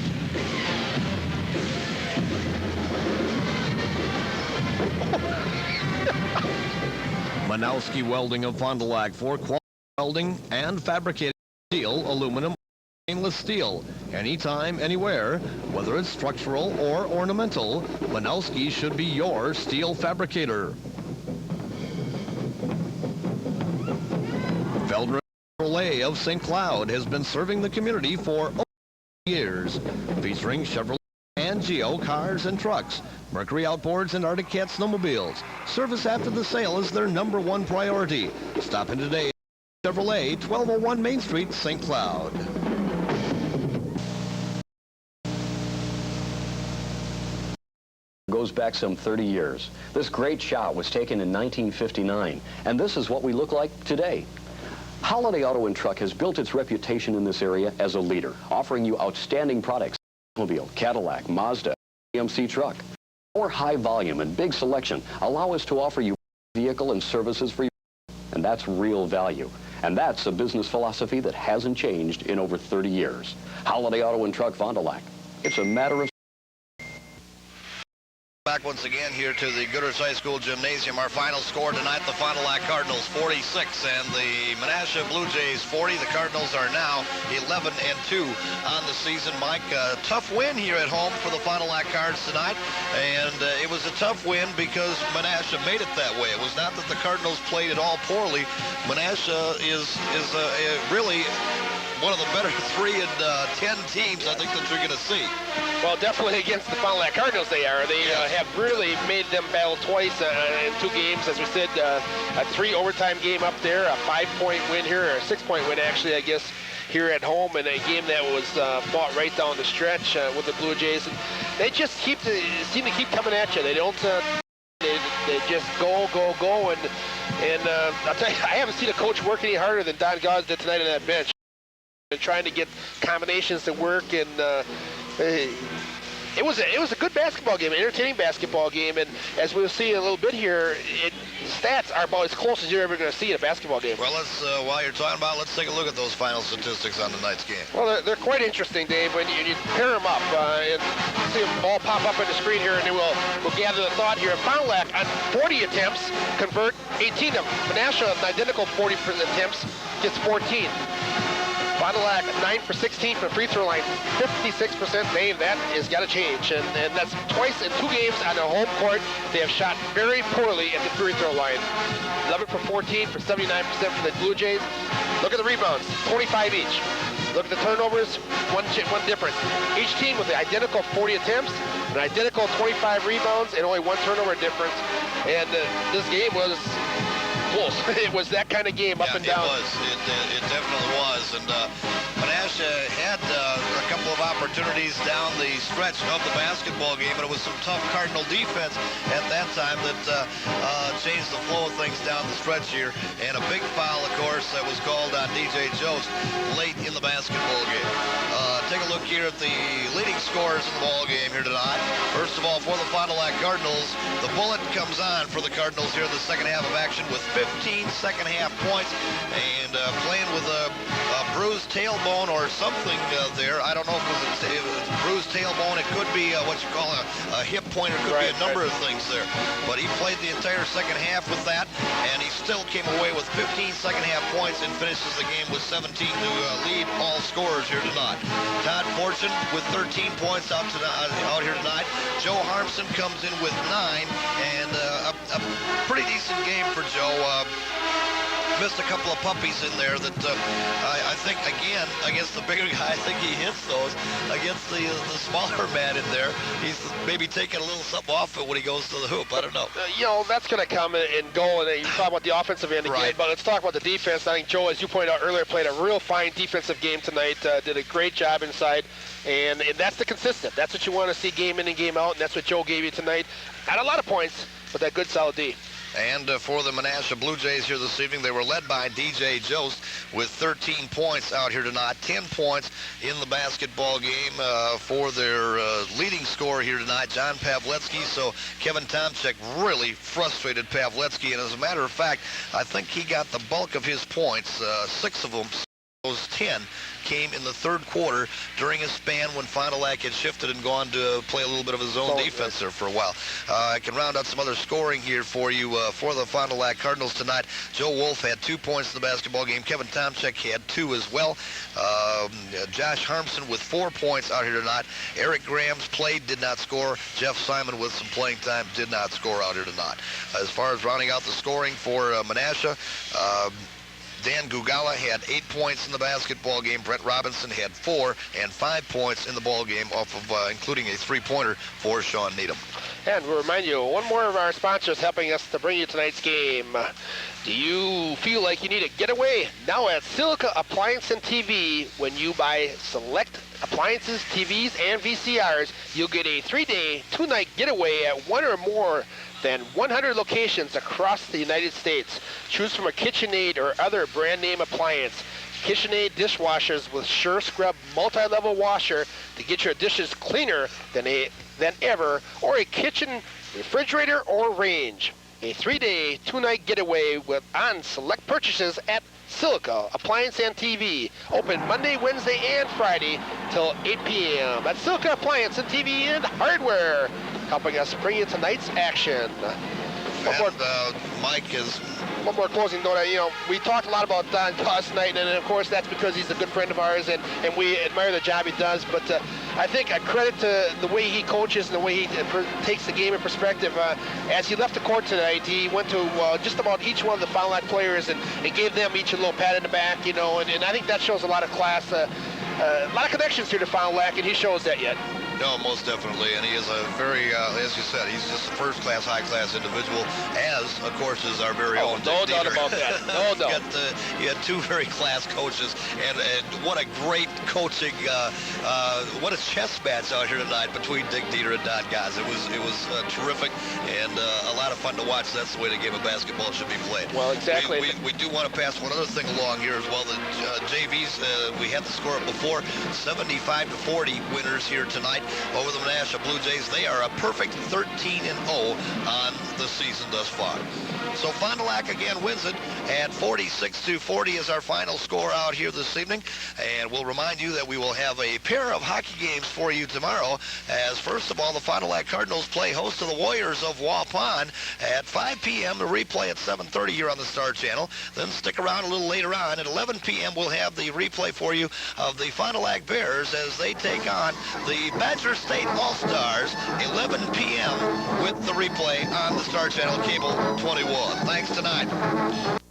Manowski Welding of Fond du Lac for quality welding and fabricated steel, aluminum, stainless steel. Anytime, anywhere, whether it's structural or ornamental, Manowski should be your steel fabricator. Feldman Chevrolet of St. Cloud has been serving the community for over years, featuring Chevrolet and Geo cars and trucks, Mercury outboards and Arctic Cat snowmobiles. Service after the sale is their #1 priority. Stop in today. Chevrolet, 1201 Main Street, St. Cloud. Goes back some 30 years. This great shot was taken in 1959, and this is what we look like today. Holiday Auto and Truck has built its reputation in this area as a leader, offering you outstanding products. Mobile, Cadillac, Mazda, GMC truck. Our high volume and big selection allow us to offer you vehicle and services for you, and that's real value. And that's a business philosophy that hasn't changed in over 30 years. Holiday Auto and Truck, Fond du Lac. It's a matter of... Back once again here to the Goodrich High School Gymnasium. Our final score tonight, the Fond du Lac Cardinals 46 and the Menasha Blue Jays 40. The Cardinals are now 11-2 on the season. Mike, tough win here at home for the Fond du Lac Cards tonight, and it was a tough win because Menasha made it that way. It was not that the Cardinals played it all poorly. Menasha is really one of the better 3 and 10 teams I think that you're going to see. Well, definitely against the Fond du Lac Cardinals they are. They have really made them battle twice in 2 games. As we said, a 3 overtime game up there, a 5-point win here, or a 6-point win actually, I guess, here at home, and a game that was fought right down the stretch with the Blue Jays. And they just seem to keep coming at you. They don't. They just go, and And I'll tell you, I haven't seen a coach work any harder than Don Gauze did tonight on that bench. And trying to get combinations to work, and it was a good basketball game, an entertaining basketball game, and as we'll see in a little bit here, stats are about as close as you're ever going to see in a basketball game. Well, let's while you're talking about, let's take a look at those final statistics on tonight's game. Well, they're quite interesting, Dave, when you pair them up and see them all pop up on the screen here, and then we'll gather the thought here. Fond du Lac on 40 attempts convert 18 of them. Menasha, an identical 40 attempts, gets 14. Fond du Lac 9 for 16 from the free throw line, 56%. Dave, that has got to change, and that's twice in 2 games on their home court. They have shot very poorly at the free throw line. 11 for 14 for 79% for the Blue Jays. Look at the rebounds, 25 each. Look at the turnovers, one difference. Each team with the identical 40 attempts, an identical 25 rebounds, and only 1 turnover difference. And this game was close. It was that kind of game, up and down. It was. It definitely was. And Menasha had a couple of opportunities down the stretch of the basketball game, but it was some tough Cardinal defense at that time that changed the flow of things down the stretch here. And a big foul, of course, that was called on DJ Jost late in the basketball game. Take a look here at the leading scorers in the ball game here tonight. First of all, for the Fond du Lac Cardinals, the bullet comes on for the Cardinals here in the second half of action with 15 second half points, and playing with a bruised tailbone or something there. I don't know if it was a bruised tailbone. It could be what you call a hip point. It could be a number of things there. But he played the entire second half with that, and he still came away with 15 second half points and finishes the game with 17 to lead all scorers here tonight. Todd Fortune with 13 points out here tonight. Joe Harmson comes in with 9, and a pretty decent game for Joe. Missed a couple of puppies in there that I think, again, against the bigger guy, I think he hits those. Against the smaller man in there, he's maybe taking a little something off it when he goes to the hoop. I don't know. That's going to come and go, and you talk about the offensive end again, but let's talk about the defense. I think Joe, as you pointed out earlier, played a real fine defensive game tonight, did a great job inside, and that's the consistent. That's what you want to see game in and game out, and that's what Joe gave you tonight. Got a lot of points, but that good solid D. And for the Menasha Blue Jays here this evening, they were led by DJ Jost with 13 points out here tonight. 10 points in the basketball game for their leading scorer here tonight, John Pavletsky. So Kevin Tomczyk really frustrated Pavletsky. And as a matter of fact, I think he got the bulk of his points, 6 of them. Those 10 came in the third quarter during a span when Fond du Lac had shifted and gone to play a little bit of his own defense there for a while. I can round out some other scoring here for you for the Fond du Lac Cardinals tonight. Joe Wolf had 2 points in the basketball game. Kevin Tomczyk had 2 as well. Josh Harmson with 4 points out here tonight. Eric Grams played, did not score. Jeff Simon with some playing time did not score out here tonight. As far as rounding out the scoring for Menasha, Dan Gugala had 8 points in the basketball game. Brett Robinson had 4 and 5 points in the ball game, off of including a 3-pointer for Sean Needham. And we'll remind you, one more of our sponsors helping us to bring you tonight's game. Do you feel like you need a getaway? Now at Silica Appliance and TV, when you buy select appliances, TVs, and VCRs, you'll get a 3-day, 2-night getaway at one or more than 100 locations across the United States. Choose from a KitchenAid or other brand name appliance. KitchenAid dishwashers with Sure Scrub multi-level washer to get your dishes cleaner than ever, or a kitchen refrigerator or range. A 3-day, 2-night getaway on select purchases at Silica Appliance and TV. Open Monday, Wednesday, and Friday till 8 p.m. That's Silica Appliance and TV and Hardware, helping us bring you tonight's action. Mike is... One more closing note. We talked a lot about Don Gauze tonight, and of course that's because he's a good friend of ours, and we admire the job he does. But I think a credit to the way he coaches and the way he takes the game in perspective. As he left the court tonight, he went to just about each one of the Fond du Lac players and gave them each a little pat in the back, and I think that shows a lot of class, a lot of connections here to Fond du Lac, and he shows that yet. No, most definitely, and he is a very, as you said, he's just a first-class, high-class individual, as, of course, is our very own no Dick doubt Dieter. about that. No doubt. He had two very class coaches, and what a great coaching, what a chess match out here tonight between Dick Dieter and Don Gaz. It was terrific and a lot of fun to watch. That's the way the game of basketball should be played. Well, exactly. We do want to pass one other thing along here as well. The JVs, we had the score up before, 75-40 winners here tonight over the Menasha Blue Jays. They are a perfect 13-0 on the season thus far. So Fond du Lac again wins it at 46-40 is our final score out here this evening. And we'll remind you that we will have a pair of hockey games for you tomorrow, as first of all, the Fond du Lac Cardinals play host to the Warriors of Waupun at 5 p.m. The replay at 7:30 here on the Star Channel. Then stick around a little later on. At 11 p.m. we'll have the replay for you of the Fond du Lac Bears as they take on the Badger State All-Stars, 11 p.m. with the replay on the Star Channel Cable 21. Thanks tonight.